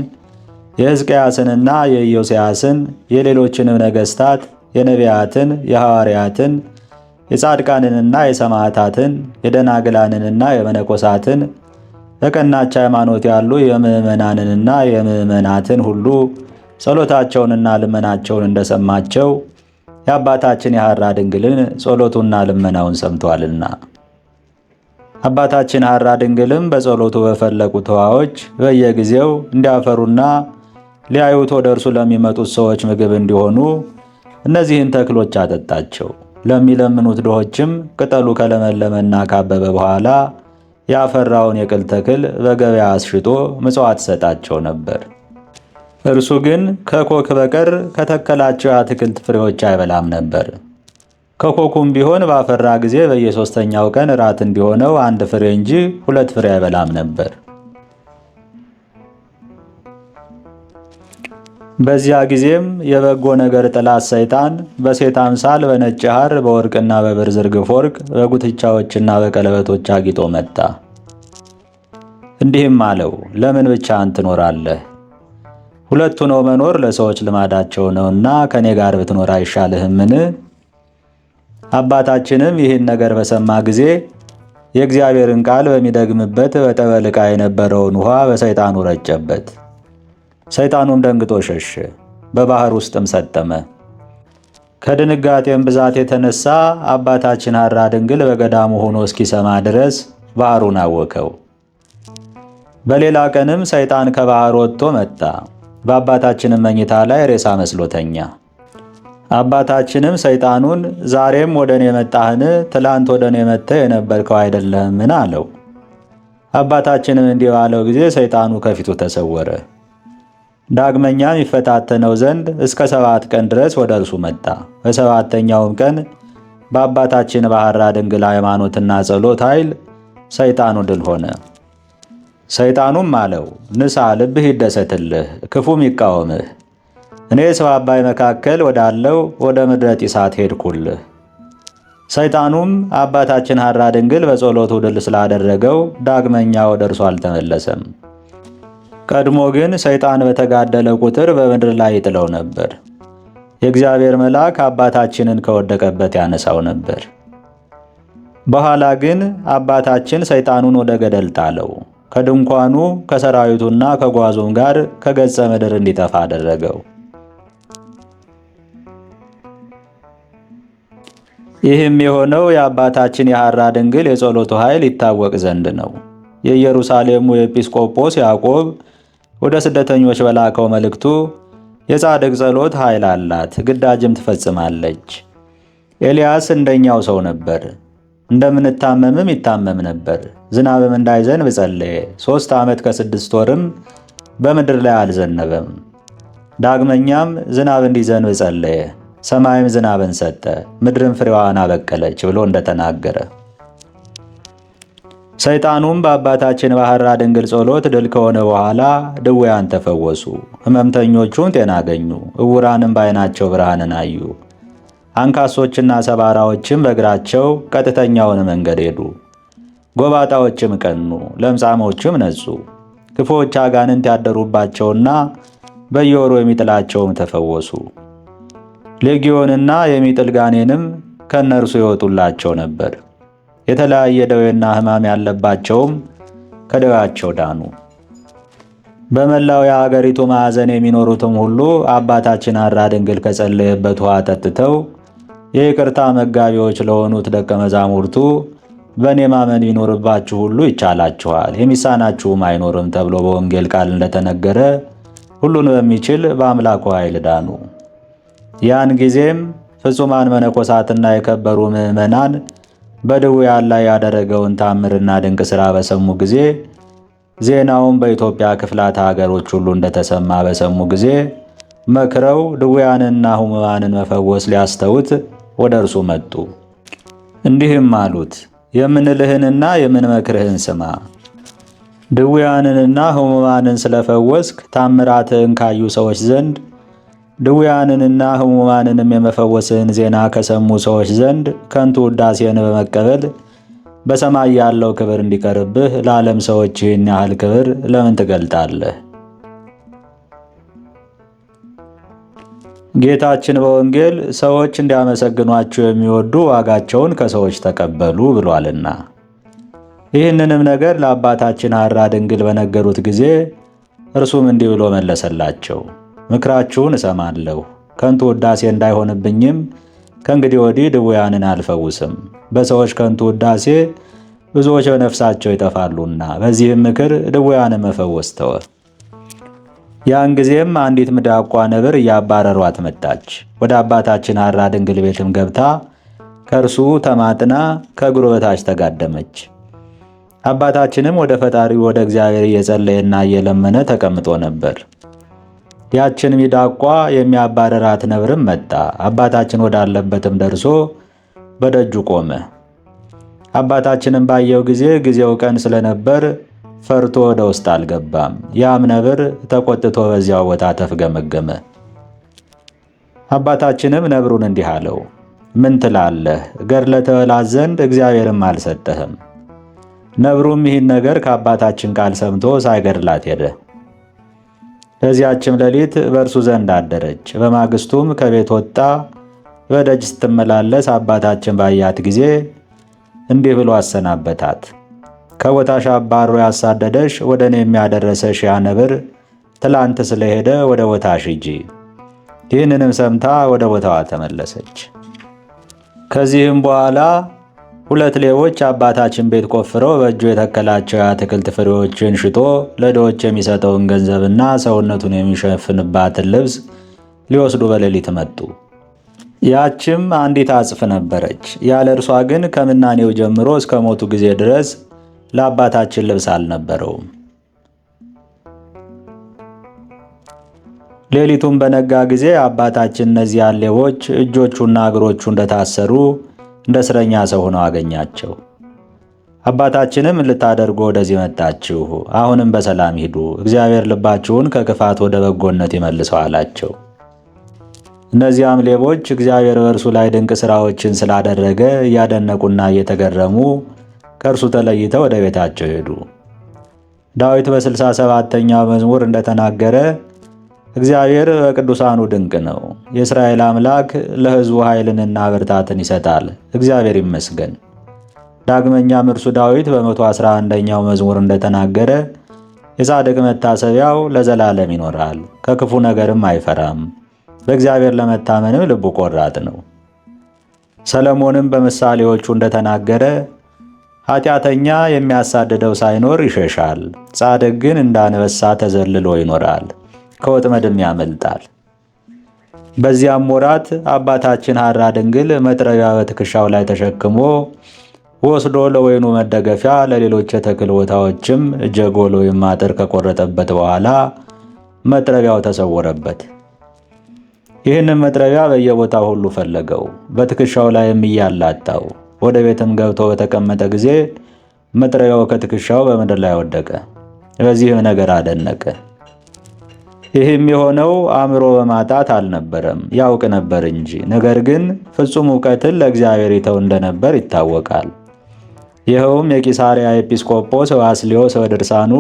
የሕዝቅያስንና የኢዮስያስን የሌሎችንም ነገሥታት የነቢያትን የሐዋርያትን የጻድቃንንና የሰማዕታትን የደናግላንንና የመነኮሳትን በቀናች ሃይማኖት ያሉ የምዕመናንንና የምዕመናትን ሁሉ ጸሎታቸውንና ልመናቸውን እንደሰማቸው የአባታችን የሐራ ድንግልን ጸሎቱና ልመናውን ሰምቷልና። አባታችን ሐራ ድንግልም በጸሎቱ በፈለቁት ውሃዎች በየጊዜው እንዲያፈሩና ሊያዩት ወደ እርሱ ለሚመጡት ሰዎች ምግብ እንዲሆኑ እነዚህን ተክሎች አጠጣቸው። ለሚለምኑት ድሆችም ቅጠሉ ከለመለመና ካበበ በኋላ ያፈራውን የቅል ተክል በገበያ አስሽጦ ምጽዋት ሰጣቸው ነበር። እርሱ ግን ከኮክ በቀር ከተከላቸው የአትክልት ፍሬዎች አይበላም ነበር። ከኮኩም ቢሆን ባፈራ ጊዜ በየሦስተኛው ቀን ራት እንዲሆነው 1 ፍሬ እንጂ 2 ፍሬ አይበላም ነበር። በዚያ ጊዜም የበጎ ነገር ጠላት ሰይጣን በሴት አምሳል በነጭ ሐር በወርቅና በብር ዝርግፍ ወርቅ በጉትቻዎችና በቀለበቶች አጊጦ መጣ። እንዲህም አለው፣ ለምን ብቻህን ትኖራለህ? ሁለት ሆነው መኖር ለሰዎች ልማዳቸው ነውና ከኔ ጋር ብትኖር አይሻልህምን? አባታችንም ይህን ነገር በሰማ ጊዜ የእግዚአብሔርን ቃል በሚደግምበት በጠበል ዕቃ የነበረውን ውሃ በሰይጣኑ ረጨበት። ሰይጣኑም ደንግጦ ሸሸ፣ በባህር ውስጥም ሰጠመ። ከድንጋጤም ብዛት የተነሳ አባታችን ሐራ ድንግል በገዳሙ ሆኖ እስኪሰማ ድረስ ባህሩን አወከው። በሌላ ቀንም ሰይጣን ከባህር ወጥቶ መጣ። በአባታችንም መኝታ ላይ ሬሳ መስሎተኛ። አባታችንም ሰይጣኑን ዛሬም ወደ እኔ መጣህን? ትላንት ወደ እኔ መጥተህ የነበርከው አይደለህምን? አለው። አባታችንም እንዲህ ባለው ጊዜ ሰይጣኑ ከፊቱ ተሰወረ። ዳግመኛም ይፈታተነው ዘንድ እስከ 7 ቀን ድረስ ወደ እርሱ መጣ። በሰባተኛውም ቀን በአባታችን በሐራ ድንግል ሃይማኖትና ጸሎት ኃይል ሰይጣኑ ድል ሆነ። ሰይጣኑም አለው፣ ንሳ፣ ልብህ ይደሰትልህ፣ ክፉም ይቃወምህ። እኔስ በአባይ መካከል ወዳለው ወደ ምድረ ጢሳት ሄድኩልህ። ሰይጣኑም አባታችን ሐራ ድንግል በጸሎቱ ድል ስላደረገው ዳግመኛ ወደ እርሱ አልተመለሰም። ቀድሞ ግን ሰይጣን በተጋደለ ቁጥር በምድር ላይ ይጥለው ነበር። የእግዚአብሔር መልአክ አባታችንን ከወደቀበት ያነሳው ነበር። በኋላ ግን አባታችን ሰይጣኑን ወደ ገደል ጣለው። ከድንኳኑ ከሰራዊቱና ከጓዙም ጋር ከገጸ ምድር እንዲጠፋ አደረገው። ይህም የሆነው የአባታችን የሐራ ድንግል የጸሎቱ ኃይል ይታወቅ ዘንድ ነው። የኢየሩሳሌሙ ኤጲስቆጶስ ያዕቆብ ወደ ስደተኞች በላከው መልእክቱ የጻድቅ ጸሎት ኃይል አላት፣ ግዳጅም ትፈጽማለች። ኤልያስ እንደኛው ሰው ነበር፣ እንደምንታመምም ይታመም ነበር። ዝናብም እንዳይዘንብ ጸለየ። 3 ዓመት ከ6 ወርም በምድር ላይ አልዘነበም። ዳግመኛም ዝናብ እንዲዘንብ ጸለየ። ሰማይም ዝናብን ሰጠ፣ ምድርም ፍሬዋን አበቀለች ብሎ እንደተናገረ። ሰይጣኑም በአባታችን በሐራ ድንግል ጸሎት ድል ከሆነ በኋላ ድውያን ተፈወሱ፣ ሕመምተኞቹም ጤና አገኙ፣ ዕውራንም በዓይናቸው ብርሃንን አዩ፣ አንካሶችና ሰባራዎችም በእግራቸው ቀጥተኛውን መንገድ ሄዱ፣ ጎባጣዎችም ቀኑ፣ ለምጻሞችም ነጹ፣ ክፉዎች አጋንንት ያደሩባቸውና በየወሩ የሚጥላቸውም ተፈወሱ። ሌጊዮንና የሚጥል ጋኔንም ከእነርሱ ይወጡላቸው ነበር። የተለያየ ደዌና ሕማም ያለባቸውም ከደዌያቸው ዳኑ። በመላው የአገሪቱ ማዕዘን የሚኖሩትም ሁሉ አባታችን ሐራ ድንግል ከጸለየበት ውሃ ጠጥተው የይቅርታ መጋቢዎች ለሆኑት ደቀ መዛሙርቱ በእኔ ማመን ቢኖርባችሁ ሁሉ ይቻላችኋል፣ የሚሳናችሁም አይኖርም ተብሎ በወንጌል ቃል እንደተነገረ ሁሉን በሚችል በአምላኩ ኃይል ዳኑ። ያን ጊዜም ፍጹማን መነኮሳትና የከበሩ ምዕመናን በድውያን ላይ ያደረገውን ታምርና ድንቅ ሥራ በሰሙ ጊዜ ዜናውን በኢትዮጵያ ክፍላተ ሀገሮች ሁሉ እንደተሰማ በሰሙ ጊዜ መክረው ድውያንና ሕሙማንን መፈወስ ሊያስተውት ወደ እርሱ መጡ። እንዲህም አሉት፣ የምንልህንና የምንመክርህን ስማ። ድውያንንና ሕሙማንን ስለፈወስክ ታምራትህን ካዩ ሰዎች ዘንድ ድውያንንና ሕሙማንንም የመፈወስህን ዜና ከሰሙ ሰዎች ዘንድ ከንቱ ውዳሴን በመቀበል በሰማይ ያለው ክብር እንዲቀርብህ ለዓለም ሰዎች ይህን ያህል ክብር ለምን ትገልጣለህ? ጌታችን በወንጌል ሰዎች እንዲያመሰግኗችሁ የሚወዱ ዋጋቸውን ከሰዎች ተቀበሉ ብሏልና። ይህንንም ነገር ለአባታችን ሐራ ድንግል በነገሩት ጊዜ እርሱም እንዲህ ብሎ መለሰላቸው፣ ምክራችሁን እሰማለሁ፣ ከንቱ ውዳሴ እንዳይሆንብኝም ከእንግዲህ ወዲህ ድውያንን አልፈውስም። በሰዎች ከንቱ ውዳሴ ብዙዎች በነፍሳቸው ይጠፋሉና፣ በዚህም ምክር ድውያንን መፈወስ ተወ። ያን ጊዜም አንዲት ሚዳቋ ነብር እያባረሯት መጣች። ወደ አባታችን ሐራ ድንግል ቤትም ገብታ ከእርሱ ተማጥና ከእግሩ በታች ተጋደመች። አባታችንም ወደ ፈጣሪው ወደ እግዚአብሔር እየጸለየና እየለመነ ተቀምጦ ነበር። ያችን ሚዳቋ የሚያባረራት ነብርም መጣ። አባታችን ወዳለበትም ደርሶ በደጁ ቆመ። አባታችንም ባየው ጊዜ ጊዜው ቀን ስለነበር ፈርቶ ወደ ውስጥ አልገባም። ያም ነብር ተቆጥቶ በዚያው ቦታ ተፍገመገመ። አባታችንም ነብሩን እንዲህ አለው፣ ምን ትላለህ? ገድለህ ትበላት ዘንድ እግዚአብሔርም አልሰጠህም። ነብሩም ይህን ነገር ከአባታችን ቃል ሰምቶ ሳይገድላት ሄደ። በዚያችም ሌሊት በእርሱ ዘንድ አደረች። በማግስቱም ከቤት ወጣ። በደጅ ስትመላለስ አባታችን ባያት ጊዜ እንዲህ ብሎ አሰናበታት። ከቦታሽ አባሮ ያሳደደሽ ወደ እኔ የሚያደረሰሽ ያ ነብር ትላንት ስለሄደ ወደ ቦታሽ ሂጂ። ይህንንም ሰምታ ወደ ቦታዋ ተመለሰች። ከዚህም በኋላ ሁለት ሌቦች አባታችን ቤት ቆፍረው በእጁ የተከላቸው የአትክልት ፍሬዎችን ሽጦ ለድሆች የሚሰጠውን ገንዘብና ሰውነቱን የሚሸፍንባትን ልብስ ሊወስዱ በሌሊት መጡ። ያችም አንዲት አጽፍ ነበረች። ያለ እርሷ ግን ከምናኔው ጀምሮ እስከ ሞቱ ጊዜ ድረስ ለአባታችን ልብስ አልነበረውም። ሌሊቱም በነጋ ጊዜ አባታችን እነዚያን ሌቦች እጆቹና እግሮቹ እንደታሰሩ እንደ እስረኛ ሰው ሆነው አገኛቸው። አባታችንም ልታደርጉ ወደዚህ መጣችሁ? አሁንም በሰላም ሂዱ፣ እግዚአብሔር ልባችሁን ከክፋት ወደ በጎነት ይመልሰው አላቸው። እነዚያም ሌቦች እግዚአብሔር በእርሱ ላይ ድንቅ ሥራዎችን ስላደረገ እያደነቁና እየተገረሙ ከእርሱ ተለይተው ወደ ቤታቸው ሄዱ። ዳዊት በ67ኛው መዝሙር እንደተናገረ እግዚአብሔር በቅዱሳኑ ድንቅ ነው። የእስራኤል አምላክ ለሕዝቡ ኃይልንና ብርታትን ይሰጣል። እግዚአብሔር ይመስገን። ዳግመኛም እርሱ ዳዊት በ111ኛው መዝሙር እንደተናገረ የጻድቅ መታሰቢያው ለዘላለም ይኖራል፣ ከክፉ ነገርም አይፈራም፣ በእግዚአብሔር ለመታመንም ልቡ ቆራጥ ነው። ሰለሞንም በምሳሌዎቹ እንደተናገረ ኃጢአተኛ የሚያሳድደው ሳይኖር ይሸሻል፣ ጻድቅ ግን እንደ አንበሳ ተዘልሎ ይኖራል፣ ከወጥመድም ያመልጣል። በዚያም ወራት አባታችን ሐራ ድንግል መጥረቢያ በትከሻው ላይ ተሸክሞ ወስዶ ለወይኑ መደገፊያ ለሌሎች የተክል ቦታዎችም እጀጎል ወይም አጥር ከቆረጠበት በኋላ መጥረቢያው ተሰወረበት። ይህንም መጥረቢያ በየቦታው ሁሉ ፈለገው፣ በትከሻው ላይም እያላጣው። ወደ ቤትም ገብቶ በተቀመጠ ጊዜ መጥረቢያው ከትከሻው በምድር ላይ ወደቀ። በዚህም ነገር አደነቀ። ይህም የሆነው አእምሮ በማጣት አልነበረም፣ ያውቅ ነበር እንጂ። ነገር ግን ፍጹም ዕውቀትን ለእግዚአብሔር ይተው እንደነበር ይታወቃል። ይኸውም የቂሳርያ ኤጲስቆጶስ ባስልዮስ በድርሳኑ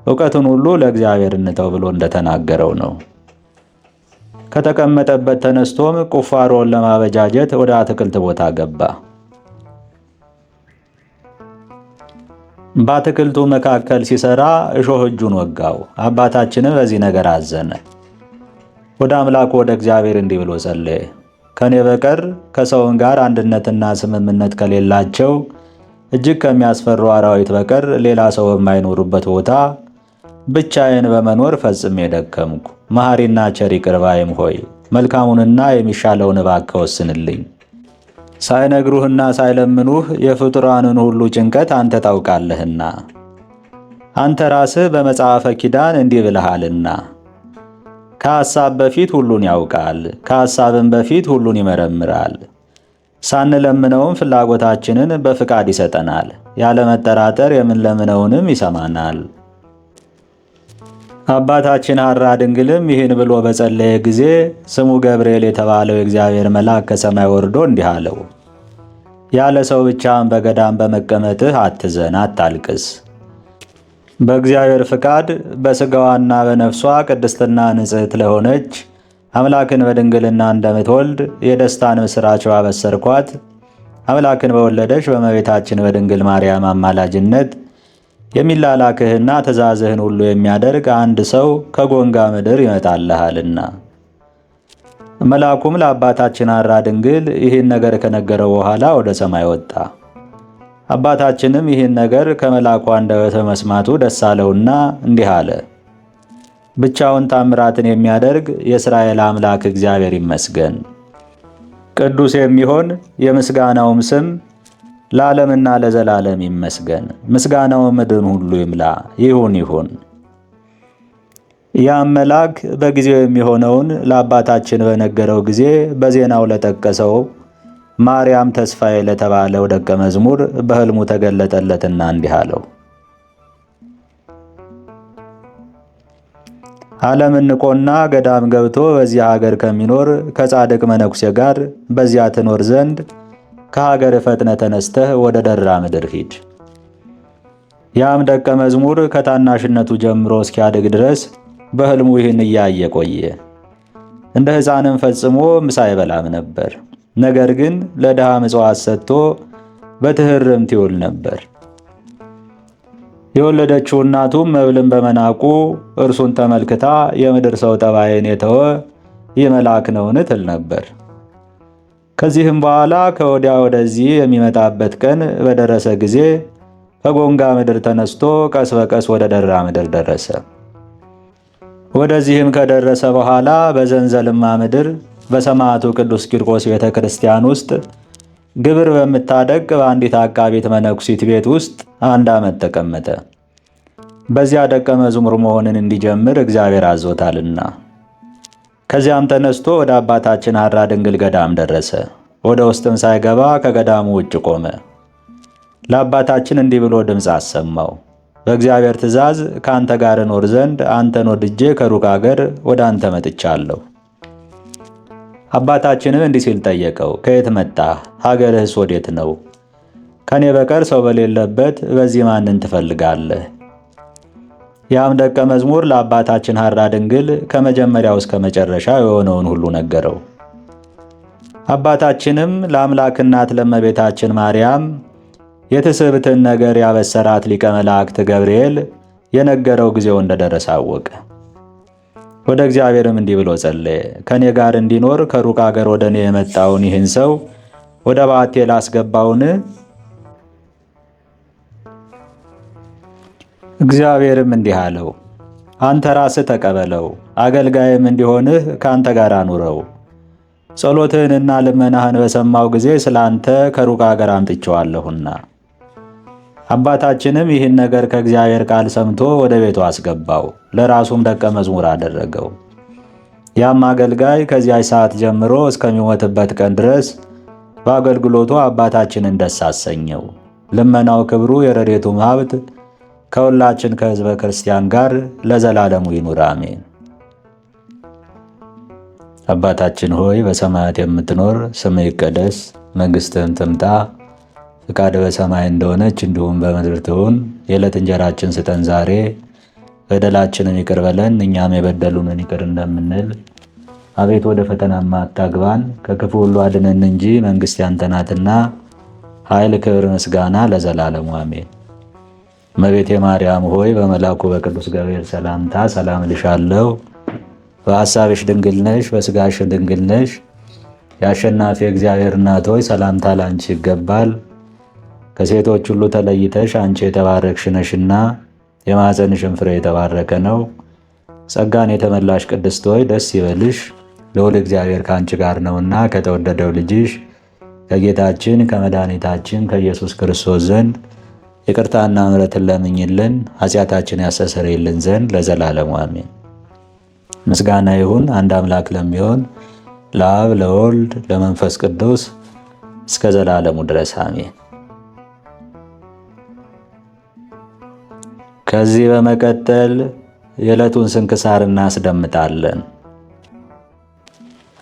ዕውቀትን ሁሉ ለእግዚአብሔር እንተው ብሎ እንደተናገረው ነው። ከተቀመጠበት ተነስቶም ቁፋሮውን ለማበጃጀት ወደ አትክልት ቦታ ገባ። በአትክልቱ መካከል ሲሰራ እሾህ እጁን ወጋው። አባታችንም በዚህ ነገር አዘነ። ወደ አምላኩ ወደ እግዚአብሔር እንዲህ ብሎ ጸለየ። ከኔ በቀር ከሰውን ጋር አንድነትና ስምምነት ከሌላቸው እጅግ ከሚያስፈሩ አራዊት በቀር ሌላ ሰው በማይኖሩበት ቦታ ብቻዬን በመኖር ፈጽሜ ደከምኩ። መሐሪና ቸር ይቅር ባይም ሆይ መልካሙንና የሚሻለውን እባክህ ወስንልኝ። ሳይነግሩህና ሳይለምኑህ የፍጡራንን ሁሉ ጭንቀት አንተ ታውቃለህና። አንተ ራስህ በመጽሐፈ ኪዳን እንዲህ ብለሃልና ከሐሳብ በፊት ሁሉን ያውቃል፣ ከሐሳብም በፊት ሁሉን ይመረምራል። ሳንለምነውም ፍላጎታችንን በፍቃድ ይሰጠናል። ያለመጠራጠር የምንለምነውንም ይሰማናል። አባታችን ሐራ ድንግልም ይህን ብሎ በጸለየ ጊዜ ስሙ ገብርኤል የተባለው የእግዚአብሔር መልአክ ከሰማይ ወርዶ እንዲህ አለው፣ ያለ ሰው ብቻህን በገዳም በመቀመጥህ አትዘን፣ አታልቅስ። በእግዚአብሔር ፍቃድ በሥጋዋና በነፍሷ ቅድስትና ንጽሕት ለሆነች አምላክን በድንግልና እንደምትወልድ የደስታን ምስራች ባበሰርኳት አምላክን በወለደች በእመቤታችን በድንግል ማርያም አማላጅነት የሚላላክህና ትእዛዝህን ሁሉ የሚያደርግ አንድ ሰው ከጎንጋ ምድር ይመጣልሃልና። መልአኩም ለአባታችን ሐራ ድንግል ይህን ነገር ከነገረው በኋላ ወደ ሰማይ ወጣ። አባታችንም ይህን ነገር ከመልአኩ አንደበት መስማቱ ደስ አለውና እንዲህ አለ፣ ብቻውን ታምራትን የሚያደርግ የእስራኤል አምላክ እግዚአብሔር ይመስገን። ቅዱስ የሚሆን የምስጋናውም ስም ለዓለምና ለዘላለም ይመስገን። ምስጋናው ምድርን ሁሉ ይምላ። ይሁን። ያም መልአክ በጊዜው የሚሆነውን ለአባታችን በነገረው ጊዜ በዜናው ለጠቀሰው ማርያም ተስፋዬ ለተባለው ደቀ መዝሙር በሕልሙ ተገለጠለትና እንዲህ አለው፣ ዓለምን ንቆና ገዳም ገብቶ በዚያ ሀገር ከሚኖር ከጻድቅ መነኩሴ ጋር በዚያ ትኖር ዘንድ ከሀገር ፈጥነ ተነስተህ ወደ ደራ ምድር ሂድ። ያም ደቀ መዝሙር ከታናሽነቱ ጀምሮ እስኪያድግ ድረስ በሕልሙ ይህን እያየ ቆየ። እንደ ሕፃንም ፈጽሞ ምሳ አይበላም ነበር። ነገር ግን ለድሃ ምጽዋት ሰጥቶ በትህርምት ይውል ነበር። የወለደችው እናቱም መብልን በመናቁ እርሱን ተመልክታ የምድር ሰው ጠባይን የተወ ይህ መልአክ ነውን? ትል ነበር። ከዚህም በኋላ ከወዲያ ወደዚህ የሚመጣበት ቀን በደረሰ ጊዜ ከጎንጋ ምድር ተነስቶ ቀስ በቀስ ወደ ደራ ምድር ደረሰ። ወደዚህም ከደረሰ በኋላ በዘንዘልማ ምድር በሰማዕቱ ቅዱስ ቂርቆስ ቤተ ክርስቲያን ውስጥ ግብር በምታደቅ በአንዲት አቃቤት መነኩሲት ቤት ውስጥ 1 ዓመት ተቀመጠ። በዚያ ደቀ መዝሙር መሆንን እንዲጀምር እግዚአብሔር አዞታልና። ከዚያም ተነስቶ ወደ አባታችን ሐራ ድንግል ገዳም ደረሰ። ወደ ውስጥም ሳይገባ ከገዳሙ ውጭ ቆመ። ለአባታችን እንዲህ ብሎ ድምፅ አሰማው። በእግዚአብሔር ትእዛዝ ከአንተ ጋር እኖር ዘንድ አንተን ወድጄ ከሩቅ አገር ወደ አንተ መጥቻለሁ። አባታችንም እንዲህ ሲል ጠየቀው፣ ከየት መጣህ? ሀገርህስ ወዴት ነው? ከኔ በቀር ሰው በሌለበት በዚህ ማንን ትፈልጋለህ? ያም ደቀ መዝሙር ለአባታችን ሐራ ድንግል ከመጀመሪያው እስከ መጨረሻ የሆነውን ሁሉ ነገረው። አባታችንም ለአምላክ እናት ለእመቤታችን ማርያም የትስብእትን ነገር ያበሰራት ሊቀ መላእክት ገብርኤል የነገረው ጊዜው እንደደረሰ አወቀ። ወደ እግዚአብሔርም እንዲህ ብሎ ጸለየ። ከኔ ጋር እንዲኖር ከሩቅ አገር ወደ እኔ የመጣውን ይህን ሰው ወደ ባቴ ላስገባውን? እግዚአብሔርም እንዲህ አለው፣ አንተ ራስህ ተቀበለው፣ አገልጋይም እንዲሆንህ ከአንተ ጋር አኑረው። ጸሎትህንና ልመናህን በሰማው ጊዜ ስለ አንተ ከሩቅ አገር አምጥቼዋለሁና። አባታችንም ይህን ነገር ከእግዚአብሔር ቃል ሰምቶ ወደ ቤቱ አስገባው፣ ለራሱም ደቀ መዝሙር አደረገው። ያም አገልጋይ ከዚያች ሰዓት ጀምሮ እስከሚሞትበት ቀን ድረስ በአገልግሎቱ አባታችንን ደስ አሰኘው። ልመናው፣ ክብሩ፣ የረድኤቱም ሀብት ከሁላችን ከሕዝበ ክርስቲያን ጋር ለዘላለሙ ይኑር አሜን። አባታችን ሆይ በሰማያት የምትኖር፣ ስምህ ይቀደስ፣ መንግሥትህም ትምጣ፣ ፍቃድህ በሰማይ እንደሆነች እንዲሁም በምድር ትሁን። የዕለት እንጀራችን ስጠን ዛሬ፣ በደላችንን ይቅር በለን እኛም የበደሉንን ይቅር እንደምንል። አቤት ወደ ፈተናም አታግባን፣ ከክፉ ሁሉ አድነን እንጂ መንግሥት ያንተ ናትና፣ ኃይል፣ ክብር፣ ምስጋና ለዘላለሙ አሜን። እመቤቴ ማርያም ሆይ በመልአኩ በቅዱስ ገብርኤል ሰላምታ ሰላም እልሻለሁ። በሐሳብሽ ድንግል ነሽ፣ በሥጋሽ ድንግል ነሽ። የአሸናፊ እግዚአብሔር እናት ሆይ ሰላምታ ላንቺ ይገባል። ከሴቶች ሁሉ ተለይተሽ አንቺ የተባረክሽ ነሽና የማኅፀንሽም ፍሬ የተባረከ ነው። ጸጋን የተመላሽ ቅድስት ሆይ ደስ ይበልሽ፣ ልዑል እግዚአብሔር ከአንቺ ጋር ነውና ከተወደደው ልጅሽ ከጌታችን ከመድኃኒታችን ከኢየሱስ ክርስቶስ ዘንድ ይቅርታና ምሕረትን ለምኝልን ኃጢአታችን ያስተሰርይልን ዘንድ ለዘላለሙ አሜን። ምስጋና ይሁን አንድ አምላክ ለሚሆን ለአብ ለወልድ ለመንፈስ ቅዱስ እስከ ዘላለሙ ድረስ አሜን። ከዚህ በመቀጠል የዕለቱን ስንክሳር እናስደምጣለን።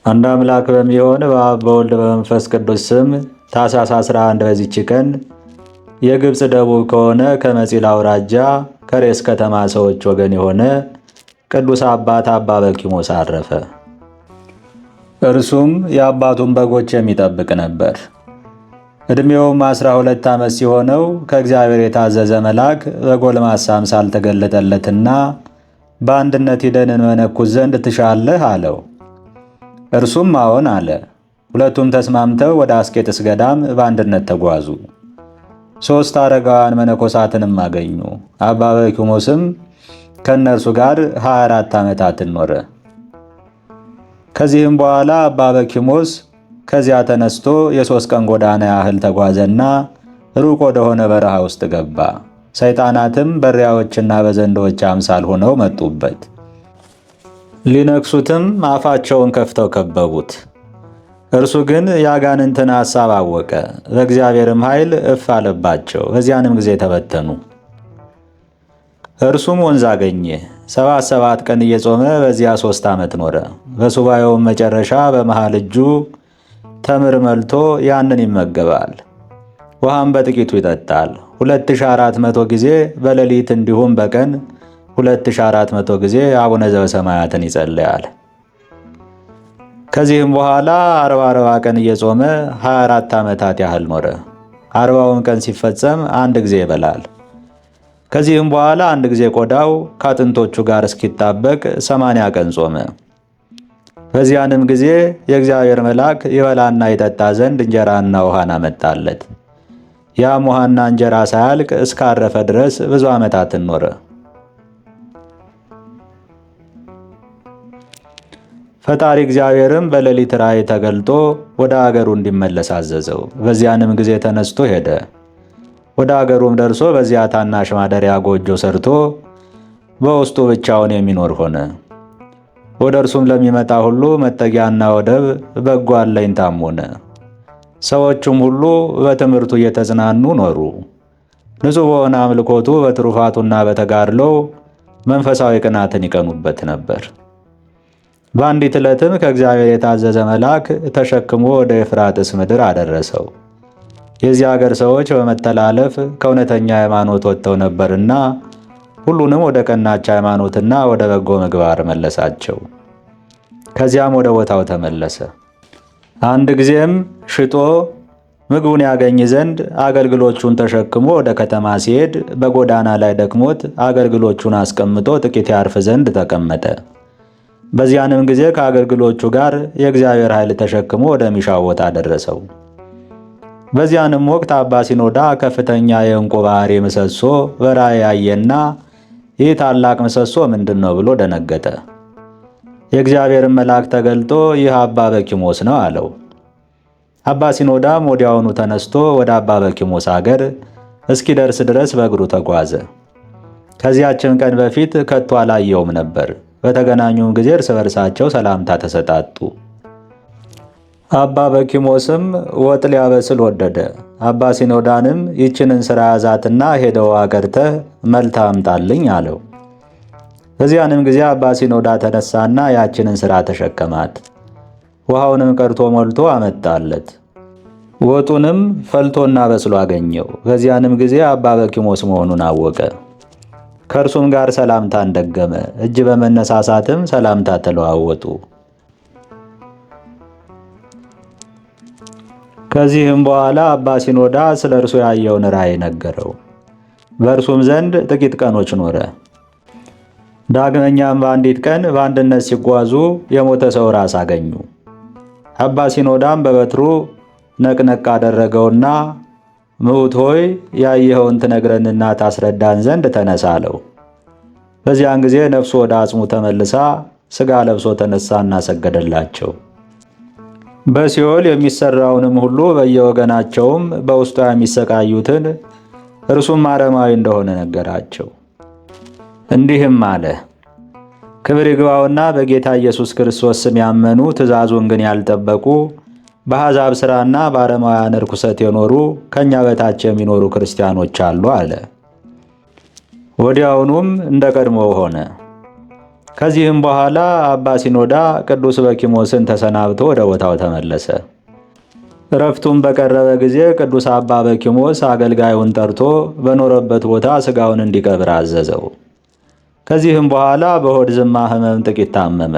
አንድ አምላክ በሚሆን በአብ በወልድ በመንፈስ ቅዱስ ስም ታኅሳስ 11 በዚች ቀን የግብፅ ደቡብ ከሆነ ከመጺል አውራጃ ከሬስ ከተማ ሰዎች ወገን የሆነ ቅዱስ አባት አባ በኪሞስ አረፈ። እርሱም የአባቱን በጎች የሚጠብቅ ነበር። ዕድሜውም 12 ዓመት ሲሆነው ከእግዚአብሔር የታዘዘ መልአክ በጎልማሳ አምሳል ተገለጠለትና በአንድነት ሂደን እንመነኩስ ዘንድ ትሻለህ አለው። እርሱም አዎን አለ። ሁለቱም ተስማምተው ወደ አስቄጥስ ገዳም በአንድነት ተጓዙ። 3 አረጋውያን መነኮሳትንም አገኙ። አባ በኪሞስም ከእነርሱ ጋር 24 ዓመታትን ኖረ። ከዚህም በኋላ አባ በኪሞስ ከዚያ ተነስቶ የ3 ቀን ጎዳና ያህል ተጓዘና ሩቅ ወደሆነ በረሃ ውስጥ ገባ። ሰይጣናትም በሪያዎችና በዘንዶዎች አምሳል ሆነው መጡበት። ሊነክሱትም አፋቸውን ከፍተው ከበቡት። እርሱ ግን የአጋንንትን ሐሳብ አወቀ። በእግዚአብሔርም ኃይል እፍ አለባቸው። በዚያንም ጊዜ ተበተኑ። እርሱም ወንዝ አገኘ። 77 ቀን እየጾመ በዚያ 3 ዓመት ኖረ። በሱባኤውም መጨረሻ በመሃል እጁ ተምር መልቶ ያንን ይመገባል፣ ውሃም በጥቂቱ ይጠጣል። 2400 ጊዜ በሌሊት እንዲሁም በቀን 2400 ጊዜ አቡነ ዘበሰማያትን ይጸልያል። ከዚህም በኋላ 40 ቀን እየጾመ 24 ዓመታት ያህል ኖረ። 40ውን ቀን ሲፈጸም አንድ ጊዜ ይበላል። ከዚህም በኋላ አንድ ጊዜ ቆዳው ከአጥንቶቹ ጋር እስኪጣበቅ 80 ቀን ጾመ። በዚያንም ጊዜ የእግዚአብሔር መልአክ ይበላና ይጠጣ ዘንድ እንጀራና ውሃን አመጣለት። ያም ውሃና እንጀራ ሳያልቅ እስካረፈ ድረስ ብዙ ዓመታትን ኖረ። ፈጣሪ እግዚአብሔርም በሌሊት ራእይ ተገልጦ ወደ አገሩ እንዲመለስ አዘዘው። በዚያንም ጊዜ ተነስቶ ሄደ። ወደ አገሩም ደርሶ በዚያ ታናሽ ማደሪያ ጎጆ ሰርቶ በውስጡ ብቻውን የሚኖር ሆነ። ወደ እርሱም ለሚመጣ ሁሉ መጠጊያና ወደብ በጎ አለኝታም ሆነ። ሰዎቹም ሁሉ በትምህርቱ እየተጽናኑ ኖሩ። ንጹሕ በሆነ አምልኮቱ በትሩፋቱና በተጋድሎው መንፈሳዊ ቅናትን ይቀኑበት ነበር። በአንዲት ዕለትም ከእግዚአብሔር የታዘዘ መልአክ ተሸክሞ ወደ ኤፍራጥስ ምድር አደረሰው። የዚህ አገር ሰዎች በመተላለፍ ከእውነተኛ ሃይማኖት ወጥተው ነበርና ሁሉንም ወደ ቀናች ሃይማኖትና ወደ በጎ ምግባር መለሳቸው። ከዚያም ወደ ቦታው ተመለሰ። አንድ ጊዜም ሽጦ ምግቡን ያገኝ ዘንድ አገልግሎቹን ተሸክሞ ወደ ከተማ ሲሄድ በጎዳና ላይ ደክሞት አገልግሎቹን አስቀምጦ ጥቂት ያርፍ ዘንድ ተቀመጠ። በዚያንም ጊዜ ከአገልግሎቹ ጋር የእግዚአብሔር ኃይል ተሸክሞ ወደሚሻው ቦታ ደረሰው። በዚያንም ወቅት አባ ሲኖዳ ከፍተኛ የዕንቁ ባሕሪ ምሰሶ በራእይ አየና ይህ ታላቅ ምሰሶ ምንድን ነው ብሎ ደነገጠ። የእግዚአብሔርን መልአክ ተገልጦ ይህ አባ በኪሞስ ነው አለው። አባ ሲኖዳም ወዲያውኑ ተነስቶ ወደ አባ በኪሞስ አገር እስኪደርስ ድረስ በእግሩ ተጓዘ። ከዚያችም ቀን በፊት ከቶ አላየውም ነበር። በተገናኙም ጊዜ እርስ በርሳቸው ሰላምታ ተሰጣጡ። አባ በኪሞስም ወጥ ሊያበስል ወደደ። አባ ሲኖዳንም ይችን እንስራ ያዛትና ሄደው አቀርተህ መልታ አምጣልኝ አለው። በዚያንም ጊዜ አባ ሲኖዳ ተነሳና ያችን እንስራ ተሸከማት። ውሃውንም ቀርቶ ሞልቶ አመጣለት። ወጡንም ፈልቶና በስሎ አገኘው። በዚያንም ጊዜ አባ በኪሞስ መሆኑን አወቀ። ከእርሱም ጋር ሰላምታን ደገመ። እጅ በመነሳሳትም ሰላምታ ተለዋወጡ። ከዚህም በኋላ አባ ሲኖዳ ስለ እርሱ ያየውን ራእይ ነገረው። በእርሱም ዘንድ ጥቂት ቀኖች ኖረ። ዳግመኛም በአንዲት ቀን በአንድነት ሲጓዙ የሞተ ሰው ራስ አገኙ። አባ ሲኖዳም በበትሩ ነቅነቅ አደረገውና ምዑት ሆይ ያየኸውን ትነግረንና ታስረዳን ዘንድ ተነሳ አለው። በዚያን ጊዜ ነፍሱ ወደ አጽሙ ተመልሳ ሥጋ ለብሶ ተነሳና ሰገደላቸው። በሲኦል የሚሰራውንም ሁሉ በየወገናቸውም በውስጧ የሚሰቃዩትን እርሱም አረማዊ እንደሆነ ነገራቸው። እንዲህም አለ። ክብር ይግባውና በጌታ ኢየሱስ ክርስቶስ ስም ያመኑ ትእዛዙን ግን ያልጠበቁ በአሕዛብ ሥራና በአረማውያን ርኩሰት የኖሩ ከእኛ በታች የሚኖሩ ክርስቲያኖች አሉ አለ። ወዲያውኑም እንደ ቀድሞው ሆነ። ከዚህም በኋላ አባ ሲኖዳ ቅዱስ በኪሞስን ተሰናብቶ ወደ ቦታው ተመለሰ። እረፍቱም በቀረበ ጊዜ ቅዱስ አባ በኪሞስ አገልጋዩን ጠርቶ በኖረበት ቦታ ሥጋውን እንዲቀብር አዘዘው። ከዚህም በኋላ በሆድ ዝማ ሕመም ጥቂት ታመመ።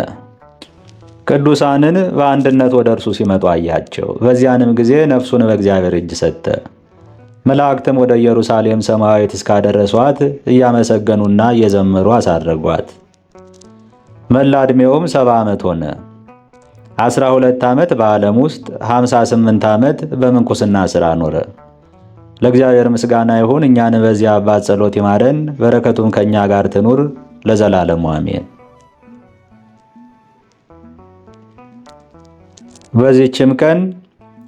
ቅዱሳንን በአንድነት ወደ እርሱ ሲመጡ አያቸው። በዚያንም ጊዜ ነፍሱን በእግዚአብሔር እጅ ሰጠ። መላእክትም ወደ ኢየሩሳሌም ሰማያዊት እስካደረሷት እያመሰገኑና እየዘመሩ አሳረጓት። መላ ዕድሜውም 70 ዓመት ሆነ። 12 ዓመት በዓለም ውስጥ 58 ዓመት በምንኩስና ሥራ ኖረ። ለእግዚአብሔር ምስጋና ይሁን። እኛን በዚያ አባት ጸሎት ይማረን፣ በረከቱም ከእኛ ጋር ትኑር ለዘላለሙ አሜን። በዚህችም ቀን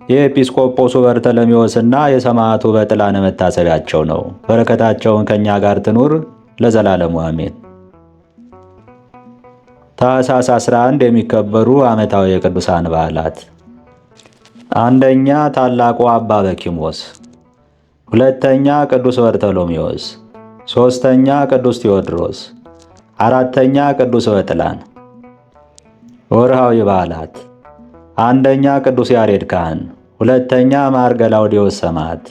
የኤጲስቆጶሱ በርተለሜዎስና የሰማዕቱ በጥላነ መታሰቢያቸው ነው። በረከታቸውን ከእኛ ጋር ትኑር ለዘላለሙ አሜን። ታኅሳስ 11 የሚከበሩ ዓመታዊ የቅዱሳን በዓላት፣ አንደኛ ታላቁ አባ በኪሞስ፣ ሁለተኛ ቅዱስ በርተሎሜዎስ፣ ሦስተኛ ቅዱስ ቴዎድሮስ፣ አራተኛ ቅዱስ በጥላን። ወርሃዊ በዓላት፣ አንደኛ ቅዱስ ያሬድ ካህን፣ ሁለተኛ ማር ገላውዴዎስ ሰማዕት፣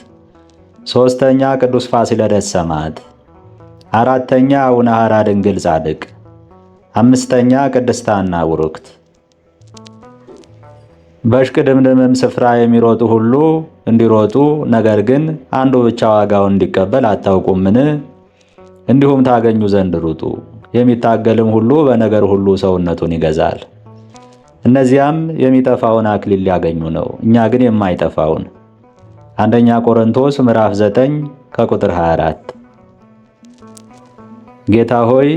ሦስተኛ ቅዱስ ፋሲለደስ ሰማዕት፣ አራተኛ አቡነ ሐራ ድንግል ጻድቅ፣ አምስተኛ ቅድስት ሐና ቡሩክት። በሽቅድምድምም ስፍራ የሚሮጡ ሁሉ እንዲሮጡ፣ ነገር ግን አንዱ ብቻ ዋጋውን እንዲቀበል አታውቁምን? እንዲሁም ታገኙ ዘንድ ሩጡ። የሚታገልም ሁሉ በነገር ሁሉ ሰውነቱን ይገዛል። እነዚያም የሚጠፋውን አክሊል ሊያገኙ ነው፣ እኛ ግን የማይጠፋውን። አንደኛ ቆሮንቶስ ምዕራፍ 9 ከቁጥር 24። ጌታ ሆይ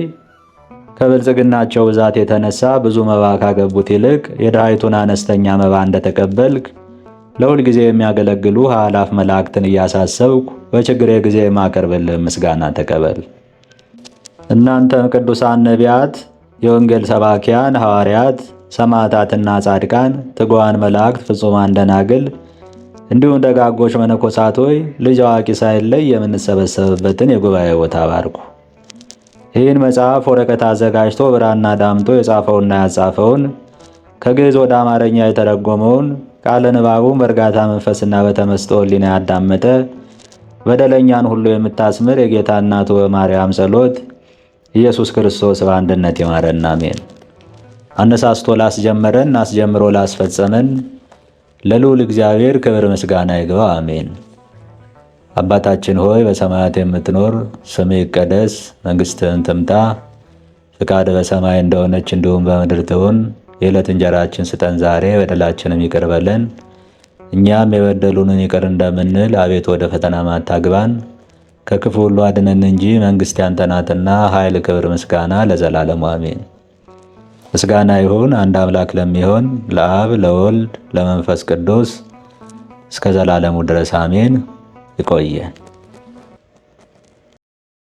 ከብልጽግናቸው ብዛት የተነሳ ብዙ መባ ካገቡት ይልቅ የድሃይቱን አነስተኛ መባ እንደተቀበልክ ለሁል ጊዜ የሚያገለግሉ ኃላፍ መላእክትን እያሳሰብኩ በችግሬ ጊዜ የማቀርብልህ ምስጋና ተቀበል። እናንተም ቅዱሳን ነቢያት፣ የወንጌል ሰባኪያን ሐዋርያት፣ ሰማዕታትና ጻድቃን፣ ትጉሃን መላእክት፣ ፍጹማን ደናግል እንዲሁም ደጋጎች መነኮሳት ሆይ ልጅ አዋቂ ሳይለይ የምንሰበሰብበትን የጉባኤ ቦታ ባርኩ። ይህን መጽሐፍ ወረቀት አዘጋጅቶ ብራና ዳምጦ የጻፈውና ያጻፈውን ከግዕዝ ወደ አማርኛ የተረጎመውን ቃለ ንባቡን በእርጋታ መንፈስና በተመስጦ ሕሊና ያዳመጠ በደለኛን ሁሉ የምታስምር የጌታ እናቱ በማርያም ጸሎት ኢየሱስ ክርስቶስ በአንድነት ይማረን፣ አሜን። አነሳስቶ ላስጀመረን አስጀምሮ ላስፈጸመን ለልዑል እግዚአብሔር ክብር ምስጋና ይግባ፣ አሜን። አባታችን ሆይ በሰማያት የምትኖር፣ ስምህ ይቀደስ፣ መንግሥትህን ትምጣ፣ ፍቃድህ በሰማይ እንደሆነች እንዲሁም በምድር ትሁን። የዕለት እንጀራችን ስጠን ዛሬ፣ በደላችንም ይቅር በለን እኛም የበደሉንን ይቅር እንደምንል፣ አቤቱ ወደ ፈተና አታግባን ከክፉ ሁሉ አድነን እንጂ መንግሥት ያንተ ናትና፣ ኃይል፣ ክብር፣ ምስጋና ለዘላለሙ አሜን። ምስጋና ይሁን አንድ አምላክ ለሚሆን ለአብ ለወልድ ለመንፈስ ቅዱስ እስከ ዘላለሙ ድረስ አሜን። ይቆየን።